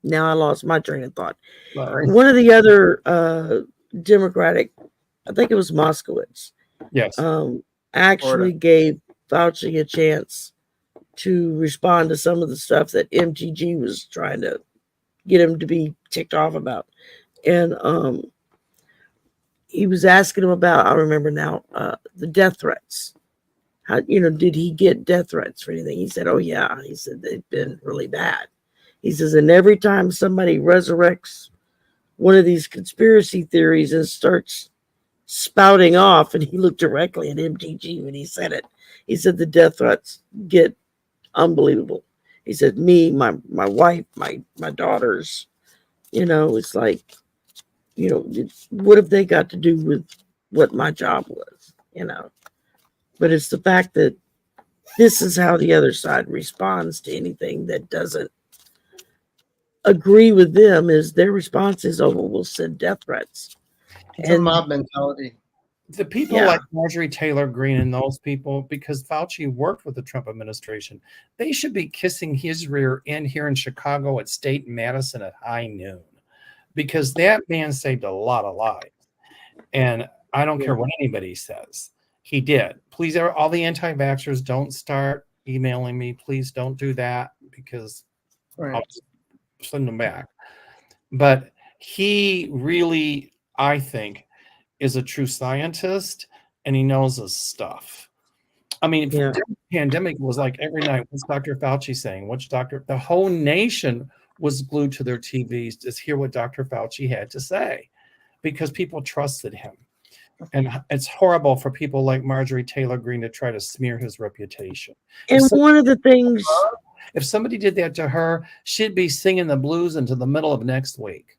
now I lost my train of thought. sorry. One of the other Democratic, I think it was Moskowitz, Yes. actually gave Fauci a chance to respond to some of the stuff that MTG was trying to get him to be ticked off about. And he was asking him about, I remember now, the death threats. How, did he get death threats for anything? He said, oh yeah. He said they've been really bad. He says, and every time somebody resurrects one of these conspiracy theories and starts spouting off, and he looked directly at MTG when he said it, he said the death threats get unbelievable. He said, me, my wife, my daughters, it's like, what have they got to do with what my job was, But it's the fact that this is how the other side responds to anything that doesn't agree with them, is their response is, oh, well, we'll send death threats. It's a mob mentality. The people Yeah. like Marjorie Taylor Greene and those people, because Fauci worked with the Trump administration, they should be kissing his rear end here in Chicago at State Madison at high noon, because that man saved a lot of lives. And I don't care what anybody says. He did. Please, all the anti-vaxxers, don't start emailing me. Please don't do that, because I'll just send them back. But he really, I think, is a true scientist, and he knows his stuff. I mean, the pandemic was like every night, what's Dr. Fauci saying? The whole nation was glued to their TVs to hear what Dr. Fauci had to say, because people trusted him. And it's horrible for people like Marjorie Taylor Greene to try to smear his reputation. And one of the things, if somebody did that to her, she'd be singing the blues into the middle of next week.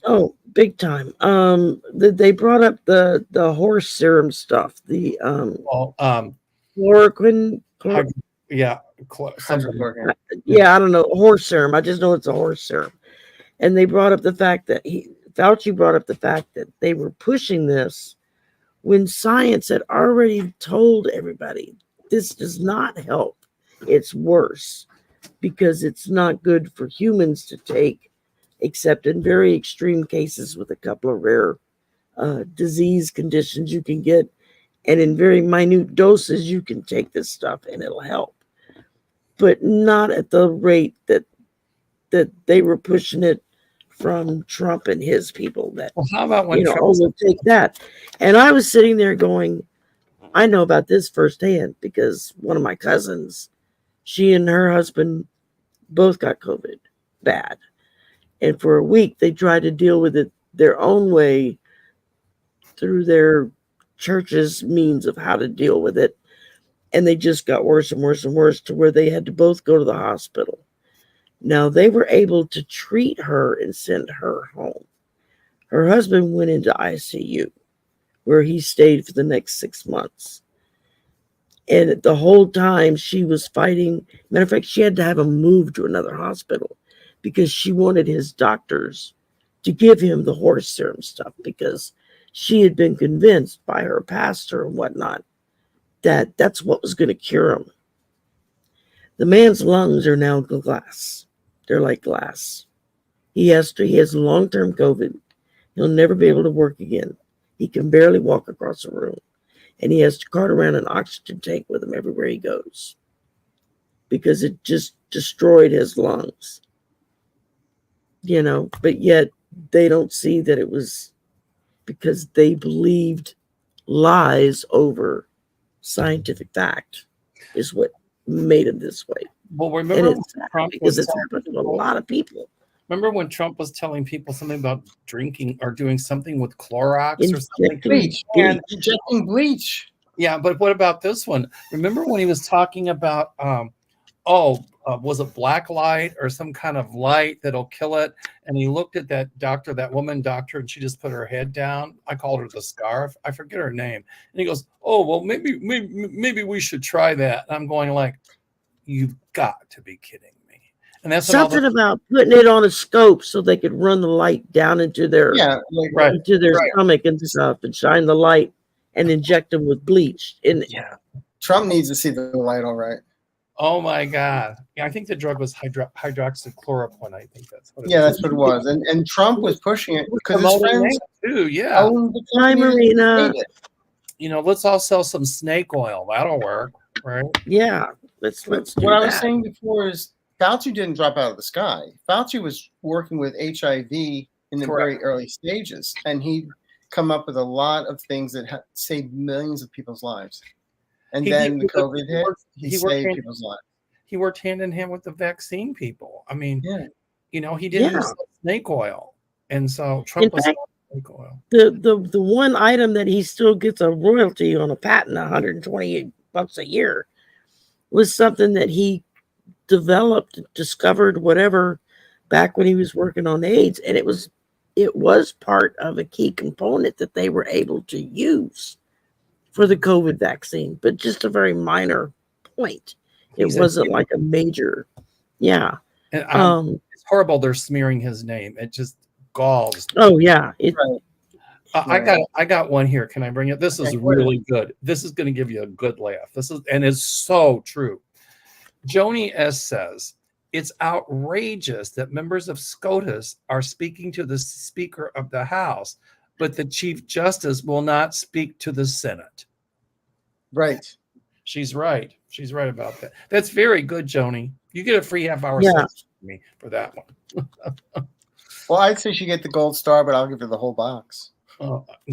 oh, big time. They brought up the horse serum stuff, the chloroquine. Yeah, Hydrochloroquine. Yeah, I don't know, horse serum. I just know it's a horse serum. And they brought up the fact that Fauci brought up the fact that they were pushing this when science had already told everybody this does not help. It's worse, because it's not good for humans to take, except in very extreme cases with a couple of rare disease conditions you can get. And in very minute doses, you can take this stuff and it'll help. But not at the rate that they were pushing it from Trump and his people. That, well, how about when Trump we'll take that. And I was sitting there going, I know about this firsthand, because one of my cousins, she and her husband both got COVID bad. And for a week, they tried to deal with it their own way through their church's means of how to deal with it. And they just got worse and worse and worse, to where they had to both go to the hospital. Now, they were able to treat her and send her home. Her husband went into ICU, where he stayed for the next 6 months. And the whole time she was fighting. Matter of fact, she had to have him moved to another hospital, because she wanted his doctors to give him the horse serum stuff, because she had been convinced by her pastor and whatnot that that's what was going to cure him. The man's lungs are now glass. They're like glass. He has long-term COVID. He'll never be able to work again. He can barely walk across the room. And he has to cart around an oxygen tank with him everywhere he goes because it just destroyed his lungs. But yet they don't see that it was because they believed lies over scientific fact is what made him this way. Well, remember And it's sad because it's happened to a lot of people. Remember when Trump was telling people something about drinking or doing something with Clorox or something? Injecting bleach. Yeah, but what about this one? Remember when he was talking about, was it black light or some kind of light that'll kill it? And he looked at that woman doctor, and she just put her head down. I called her the scarf. I forget her name. And he goes, "Oh, well, maybe we should try that." And I'm going like, "You've got to be kidding me!" And that's something about putting it on a scope so they could run the light down into their stomach and stuff, and shine the light and inject them with bleach. Trump needs to see the light, all right. Oh my God! Yeah, I think the drug was hydroxychloroquine. I think that's what. That's what it was, and Trump was pushing it because his friends too. Yeah. Hi, Marina. Let's all sell some snake oil. That'll work, right? Yeah. Let's do what I was saying before is Fauci didn't drop out of the sky. Fauci was working with HIV in the very early stages, and he'd come up with a lot of things that saved millions of people's lives. And then the COVID hit, he saved people's lives. He worked hand in hand with the vaccine people. I mean, he didn't use snake oil. And so Trump was snake oil. The one item that he still gets a royalty on a patent, $128 a year, was something that he developed, discovered, whatever, back when he was working on AIDS. And it was part of a key component that they were able to use for the COVID vaccine, but just a very minor point. It wasn't like a major, And, it's horrible. They're smearing his name. It just galls. Oh yeah. I got one here. Can I bring it? This is really good. This is going to give you a good laugh. It's so true. Joni S says, "It's outrageous that members of SCOTUS are speaking to the Speaker of the House, but the Chief Justice will not speak to the Senate." Right. She's right. She's right about that. That's very good, Joni. You get a free half-hour session from me for that one. Well, I'd say she get the gold star, but I'll give her the whole box.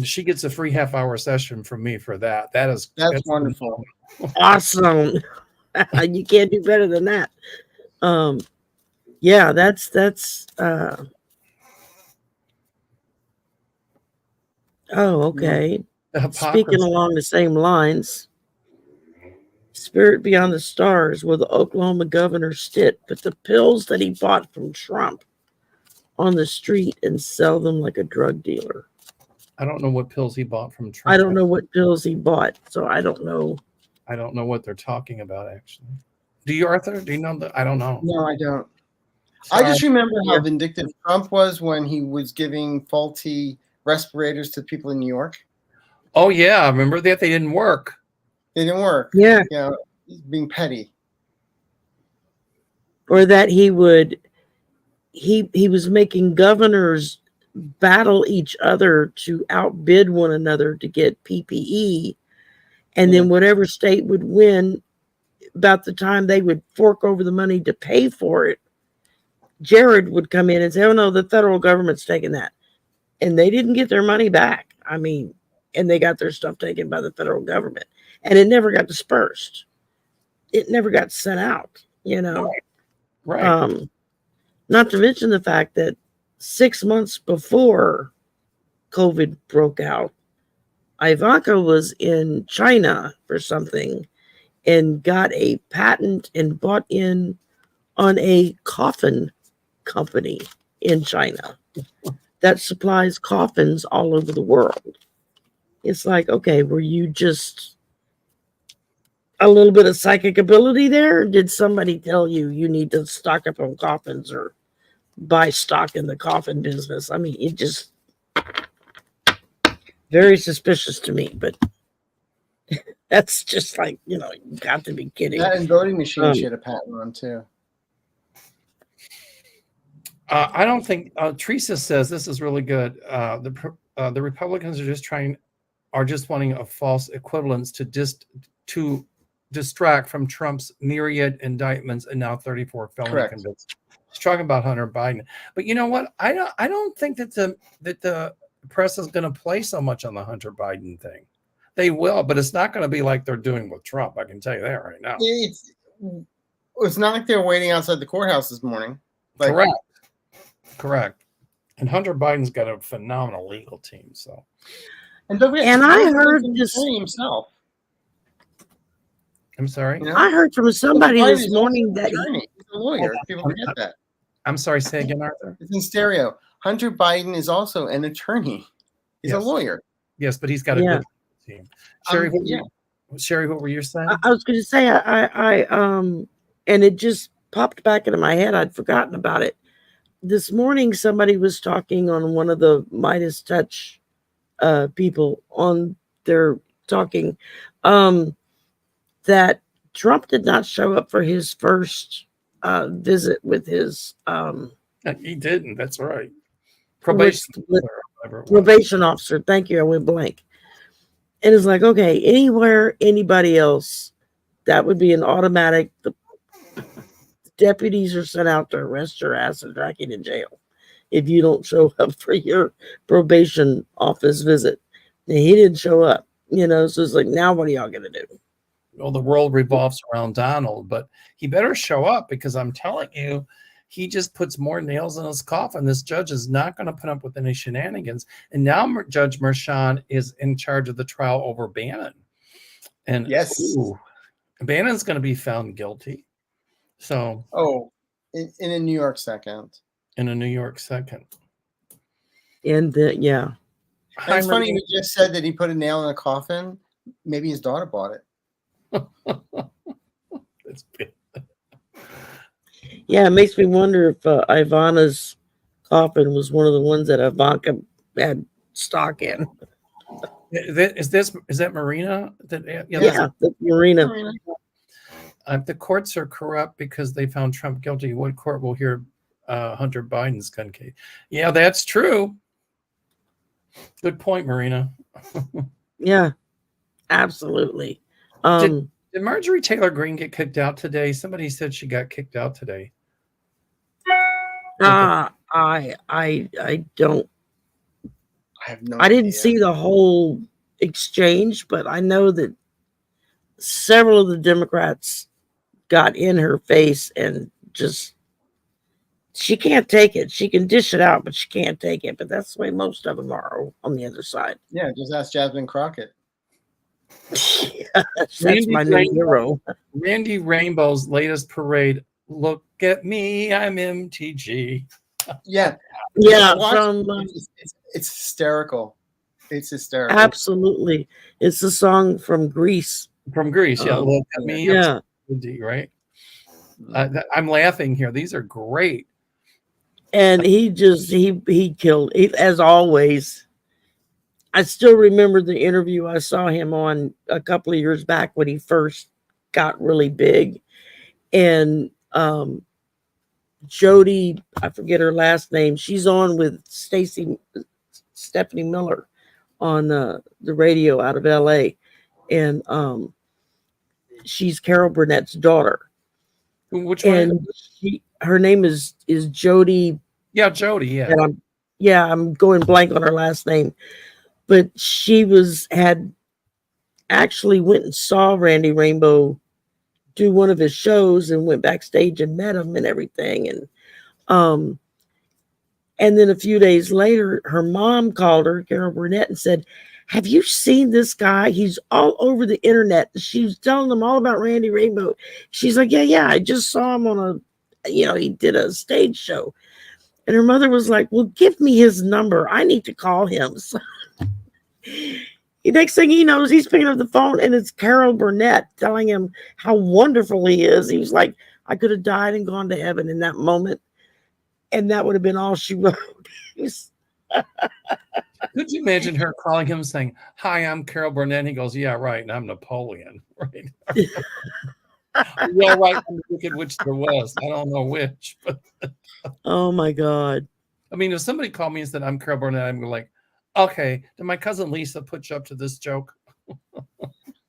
She gets a free half-hour session from me for that. That's wonderful. Awesome. You can't do better than that. That's okay. Speaking along the same lines, spirit beyond the stars, where the Oklahoma governor Stitt put the pills that he bought from Trump on the street and sell them like a drug dealer. I don't know what pills he bought from Trump. I don't know what pills he bought, so I don't know. I don't know what they're talking about, actually. Do you, Arthur? Do you know that? I don't know. No, I don't. I just remember how vindictive Trump was when he was giving faulty respirators to people in New York. Oh, yeah. Remember that? They didn't work. They didn't work. Yeah. Being petty. Or that he was making governors battle each other to outbid one another to get PPE. And then whatever state would win, about the time they would fork over the money to pay for it, Jared would come in and say, "Oh no, the federal government's taking that." And they didn't get their money back. I mean, and they got their stuff taken by the federal government. And it never got dispersed. It never got sent out, Right. Not to mention the fact that 6 months before COVID broke out, Ivanka was in China for something and got a patent and bought in on a coffin company in China that supplies coffins all over the world. It's like, okay, were you just a little bit of psychic ability there? Or did somebody tell you need to stock up on coffins or buy stock in the coffin business? I mean, it just very suspicious to me, but That's just like, you got to be kidding. That and voting machine she had a patent on too. I don't think Teresa says this is really good. The Republicans are just wanting a false equivalence to distract from Trump's myriad indictments and now 34 felony convictions. He's talking about Hunter Biden, but you know what? I don't think that the press is going to play so much on the Hunter Biden thing. They will, but it's not going to be like they're doing with Trump. I can tell you that right now. It's not like they're waiting outside the courthouse this morning. Correct. And Hunter Biden's got a phenomenal legal team. So, and I heard himself. I'm sorry. I heard from somebody this morning that he's a lawyer. People forget that. I'm sorry. Say again, Arthur. It's in stereo. Hunter Biden is also an attorney. He's a lawyer. Yes, but he's got a good team. Sherry, Sherry, what were you saying? I was going to say and it just popped back into my head. I'd forgotten about it. This morning, somebody was talking on one of the Midas Touch people on their talking that Trump did not show up for his first visit with his he didn't. That's right. Probation officer. Thank you. I went blank. And it's like, okay, anywhere, anybody else, that would be an automatic. The deputies are sent out to arrest your ass and drag you to jail if you don't show up for your probation office visit. And he didn't show up, so it's like, now what are y'all going to do? Well, the world revolves around Donald, but he better show up because I'm telling you, he just puts more nails in his coffin. This judge is not going to put up with any shenanigans. And now Judge Merchan is in charge of the trial over Bannon. And Bannon's going to be found guilty. So, in a New York second. In a New York second. And it's funny you just said that he put a nail in a coffin. Maybe his daughter bought it. That's good. Yeah, it makes me wonder if Ivana's coffin was one of the ones that Ivanka had stock in. Is that Marina? That's Marina. The courts are corrupt because they found Trump guilty. What court will hear Hunter Biden's gun case? Yeah, that's true. Good point, Marina. Yeah, absolutely. Did Marjorie Taylor Greene get kicked out today? Somebody said she got kicked out today. I don't. I have no. I didn't see the whole exchange, but I know that several of the Democrats got in her face and just, she can't take it. She can dish it out, but she can't take it. But that's the way most of them are on the other side. Yeah, just ask Jasmine Crockett. That's my new hero. Randy Rainbow's latest parade. Look at me, I'm MTG. Yeah. It's hysterical. It's hysterical. Absolutely. It's a song from Greece. From Greece, yeah. Look at me, MTG, right? I'm laughing here. These are great. And he killed it, as always. I still remember the interview I saw him on a couple of years back when he first got really big. And Jody, I forget her last name, she's on with Stephanie Miller on the radio out of LA. And she's Carol Burnett's daughter. Which one? And her name is Jody. Yeah, Jody, yeah. And I'm going blank on her last name. But she had actually went and saw Randy Rainbow do one of his shows and went backstage and met him and everything. And then a few days later, her mom called her, Carol Burnett, and said, have you seen this guy? He's all over the internet. She was telling them all about Randy Rainbow. She's like, yeah, I just saw him on he did a stage show. And her mother was like, well, give me his number. I need to call him. So the next thing he knows, he's picking up the phone and it's Carol Burnett telling him how wonderful he is. He was like, I could have died and gone to heaven in that moment. And that would have been all she wrote. Could you imagine her calling him saying, "Hi, I'm Carol Burnett"? And he goes, "Yeah, right. And I'm Napoleon." Right? Yeah, right. I'm the Wicked Witch there was. I don't know which, but Oh my God. I mean, if somebody called me and said I'm Carol Burnett, I'm like, okay, did my cousin Lisa put you up to this joke?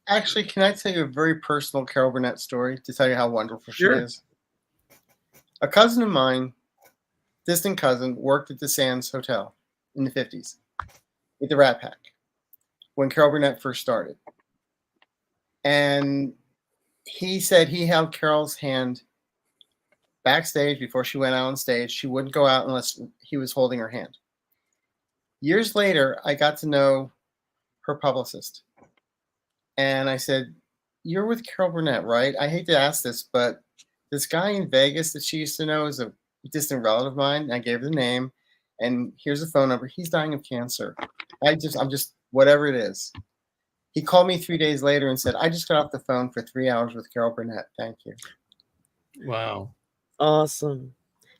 Actually, can I tell you a very personal Carol Burnett story to tell you how wonderful Sure. she is? A cousin of mine, distant cousin, worked at the Sands Hotel in the 50s with the Rat Pack when Carol Burnett first started. And he said he held Carol's hand backstage before she went out on stage. She wouldn't go out unless he was holding her hand. Years later, I got to know her publicist. And I said, "You're with Carol Burnett, right? I hate to ask this, but this guy in Vegas that she used to know is a distant relative of mine." I gave her the name, and here's the phone number. He's dying of cancer. I'm just, whatever it is. He called me 3 days later and said, "I just got off the phone for 3 hours with Carol Burnett. Thank you." Wow. Awesome.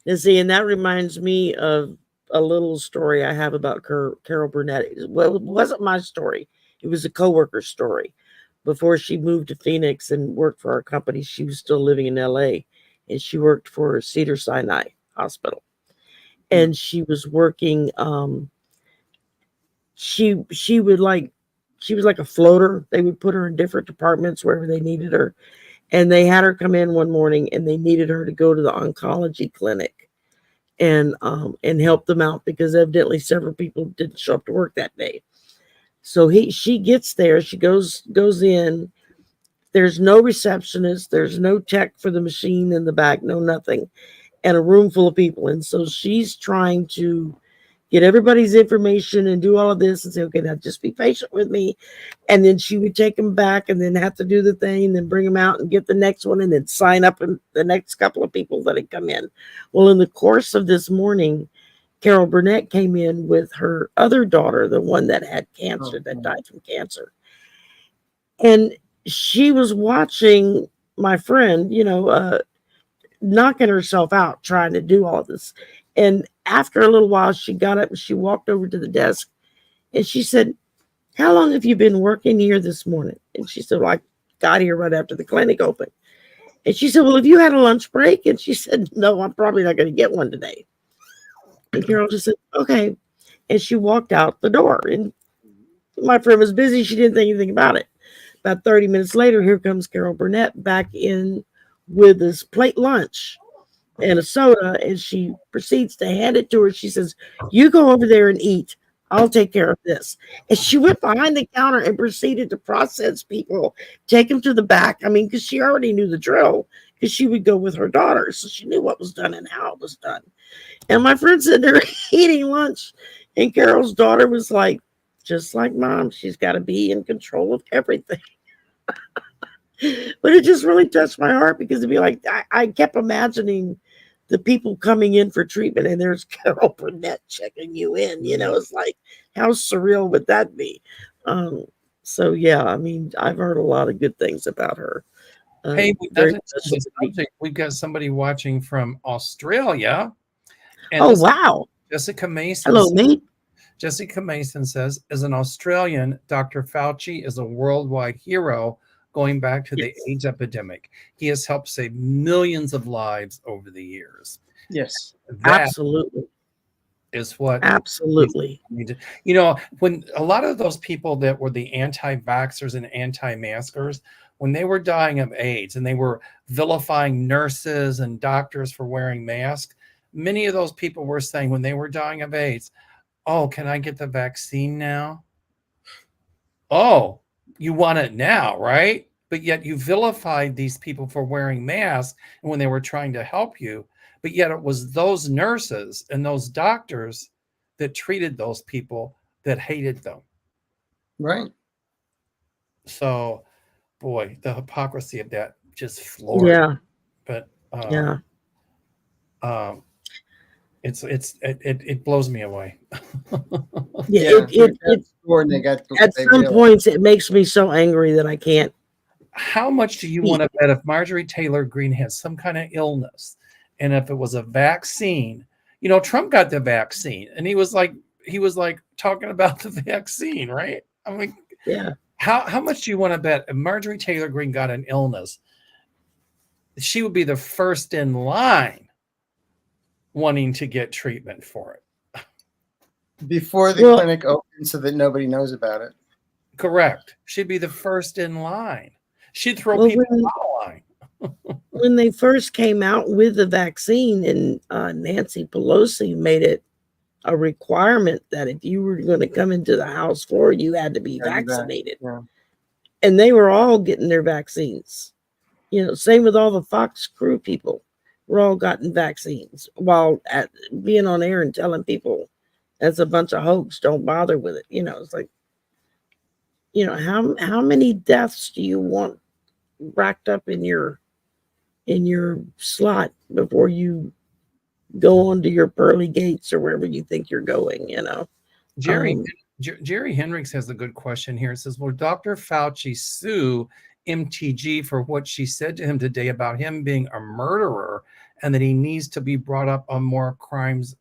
And see, and that reminds me of a little story I have about Carol Burnett. Well, it wasn't my story. It was a coworker's story. Before she moved to Phoenix and worked for our company, she was still living in LA, and she worked for Cedar Sinai Hospital. And she was working, she was like a floater. They would put her in different departments wherever they needed her. And they had her come in one morning, and they needed her to go to the oncology clinic and help them out because evidently several people didn't show up to work that day. So she gets there, she goes in. There's no receptionist, there's no tech for the machine in the back, no nothing, and a room full of people. And so she's trying to get everybody's information and do all of this and say, okay, now just be patient with me. And then she would take them back and then have to do the thing and then bring them out and get the next one and then sign up in the next couple of people that had come in. Well, in the course of this morning, Carol Burnett came in with her other daughter, the one that had cancer, that died from cancer. And she was watching my friend, knocking herself out trying to do all this. And after a little while, she got up and she walked over to the desk and she said, "How long have you been working here this morning?" And she said, "Well, I got here right after the clinic opened." And she said, "Well, have you had a lunch break?" And she said, "No, I'm probably not going to get one today." And Carol just said, "Okay." And she walked out the door. And my friend was busy. She didn't think anything about it. About 30 minutes later, here comes Carol Burnett back in with this plate lunch and a soda. And she proceeds to hand it to her. She says, "You go over there and eat. I'll take care of this." And she went behind the counter and proceeded to process people, take them to the back. I mean, because she already knew the drill, because she would go with her daughter. So she knew what was done and how it was done. And my friend said they're eating lunch. And Carol's daughter was like, just like Mom, she's got to be in control of everything. But it just really touched my heart because it'd be like, I kept imagining the people coming in for treatment and there's Carol Burnett checking you in. It's like, how surreal would that be? So yeah, I mean, I've heard a lot of good things about her. Hey, we've got somebody watching from Australia. And oh, wow. Jessica Mason. Hello, mate. Jessica Mason says, as an Australian, Dr. Fauci is a worldwide hero going back to the AIDS epidemic. He has helped save millions of lives over the years. Yes, absolutely. Is what absolutely. When a lot of those people that were the anti-vaxxers and anti-maskers, when they were dying of AIDS and they were vilifying nurses and doctors for wearing masks, many of those people were saying when they were dying of AIDS, "Oh, can I get the vaccine now?" Oh, you want it now, right? But yet you vilified these people for wearing masks and when they were trying to help you. But yet it was those nurses and those doctors that treated those people that hated them. Right. So, boy, the hypocrisy of that just floored. Yeah. But yeah. It blows me away. At some points it makes me so angry that I can't. How much do you want to bet if Marjorie Taylor Greene has some kind of illness and if it was a vaccine? Trump got the vaccine and he was like, he was like talking about the vaccine, right? I'm like, Yeah. how much do you want to bet if Marjorie Taylor Greene got an illness, she would be the first in line wanting to get treatment for it? Before the clinic opens so that nobody knows about it. Correct. She'd be the first in line. She'd throw people out of line. When they first came out with the vaccine, and Nancy Pelosi made it a requirement that if you were going to come into the House floor, you had to be vaccinated. Yeah. And they were all getting their vaccines. Same with all the Fox crew people. We're all gotten vaccines while being on air and telling people that's a bunch of hoax. Don't bother with it. It's like, how many deaths do you want racked up in your slot before you go on to your pearly gates or wherever you think you're going? Jerry Hendricks has a good question here. It says, will Dr. Fauci sue MTG for what she said to him today about him being a murderer and that he needs to be brought up on more crimes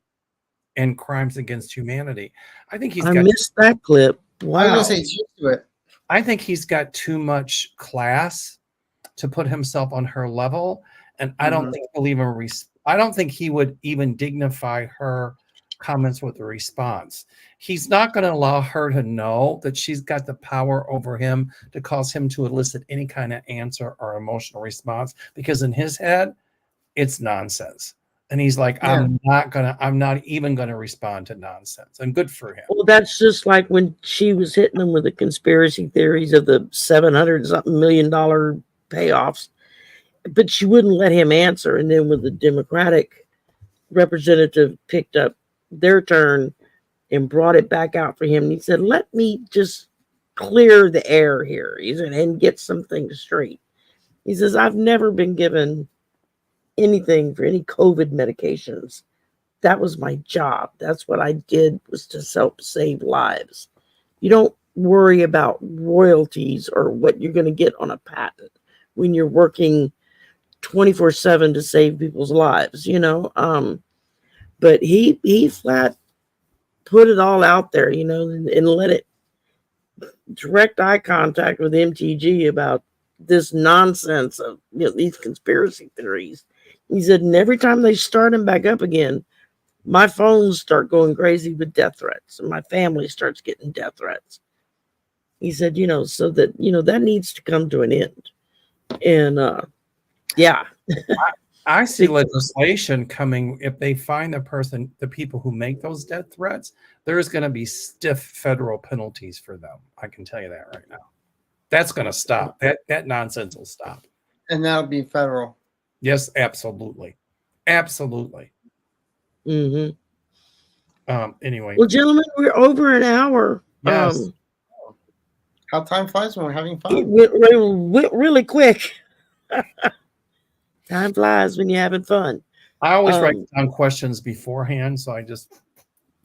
and crimes against humanity? I missed that clip. Wow. I was going to say he's used to it. I think he's got too much class to put himself on her level, and I don't think he'll even I don't think he would even dignify her comments with a response. He's not going to allow her to know that she's got the power over him to cause him to elicit any kind of answer or emotional response, because in his head, it's nonsense. And he's like, I'm not even going to respond to nonsense. And good for him. Well, that's just like when she was hitting him with the conspiracy theories of the $700-something million payoffs, but she wouldn't let him answer. And then when the Democratic representative picked up their turn and brought it back out for him, and he said, let me just clear the air here. He said, and get some things straight. He says, I've never been given anything for any COVID medications. That was my job. That's what I did, was to help save lives. You don't worry about royalties or what you're going to get on a patent when you're working 24/7 to save people's lives, but he flat put it all out there, and let it direct eye contact with MTG about this nonsense of these conspiracy theories. He said, and every time they start them back up again, my phones start going crazy with death threats, and my family starts getting death threats. He said, so that that needs to come to an end. And yeah. I see legislation coming. If they find the people who make those death threats, there's going to be stiff federal penalties for them. I can tell you that right now. That's going to stop. That nonsense will stop. And that'll be federal. Yes, absolutely. Absolutely. Mm-hmm. Anyway. Well, gentlemen, we're over an hour. Yes. How time flies when we're having fun. It went really quick. Time flies when you're having fun. I always write down questions beforehand, so I just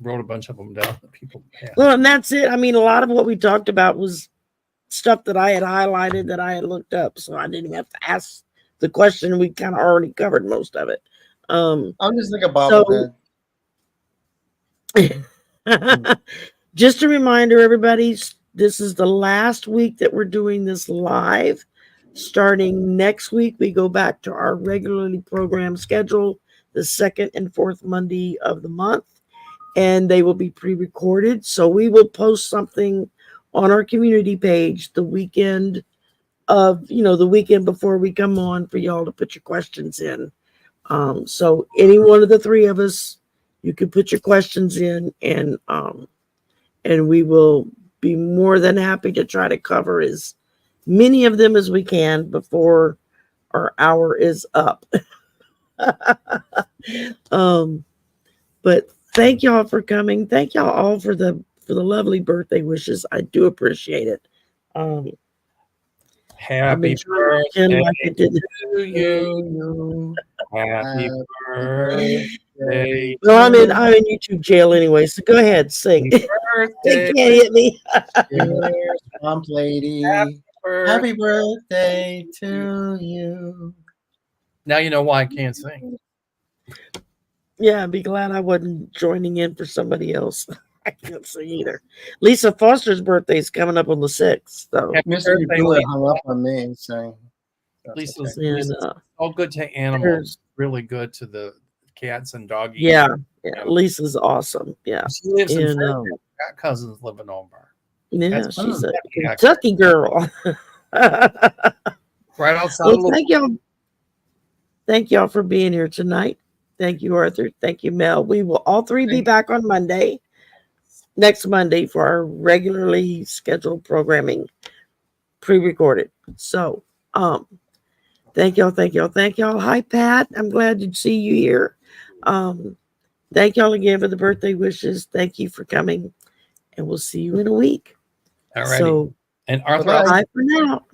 wrote a bunch of them down that people had. Well, and that's it. I mean, a lot of what we talked about was stuff that I had highlighted, that I had looked up, so I didn't have to ask the question. We kind of already covered most of it. I'm just like a bobblehead. Just a reminder, everybody, this is the last week that we're doing this live. Starting next week, we go back to our regularly programmed schedule, the second and fourth Monday of the month, and they will be pre-recorded. So we will post something on our community page the weekend before we come on for y'all to put your questions in. So any one of the three of us, you can put your questions in, and we will be more than happy to try to cover as many of them as we can before our hour is up. But thank y'all for coming. Thank y'all all for the lovely birthday wishes. I do appreciate it. Happy birthday like to you. Happy birthday. Well, I'm in YouTube jail anyway, so go ahead, sing. They can't hit me. Swamp lady. Happy birthday to you. Now you know why I can't sing. Yeah, I'd be glad I wasn't joining in for somebody else. I can't sing either. Lisa Foster's birthday is coming up on the 6th. So, Happy Mr. birthday, Pruitt Lisa. hung up on me, so that's Lisa's, okay. and, Lisa's all good to animals. there's- Really good to the cats and doggies. yeah, Yeah. Lisa's awesome. Yeah. She lives in And, Fairfield. Got cousins living over. yeah, That's she's a yeah, Kentucky girl. right outside Well, of thank y'all. Thank y'all for being here tonight. Thank you, Arthur. Thank you, Mel. We will all three be back on Monday, next Monday, for our regularly scheduled programming, pre-recorded. So, thank y'all, thank y'all, thank y'all. Hi, Pat. I'm glad to see you here. Thank y'all again for the birthday wishes. Thank you for coming, and we'll see you in a week. Alrighty. So, And Arthur, Bye-bye. bye for now.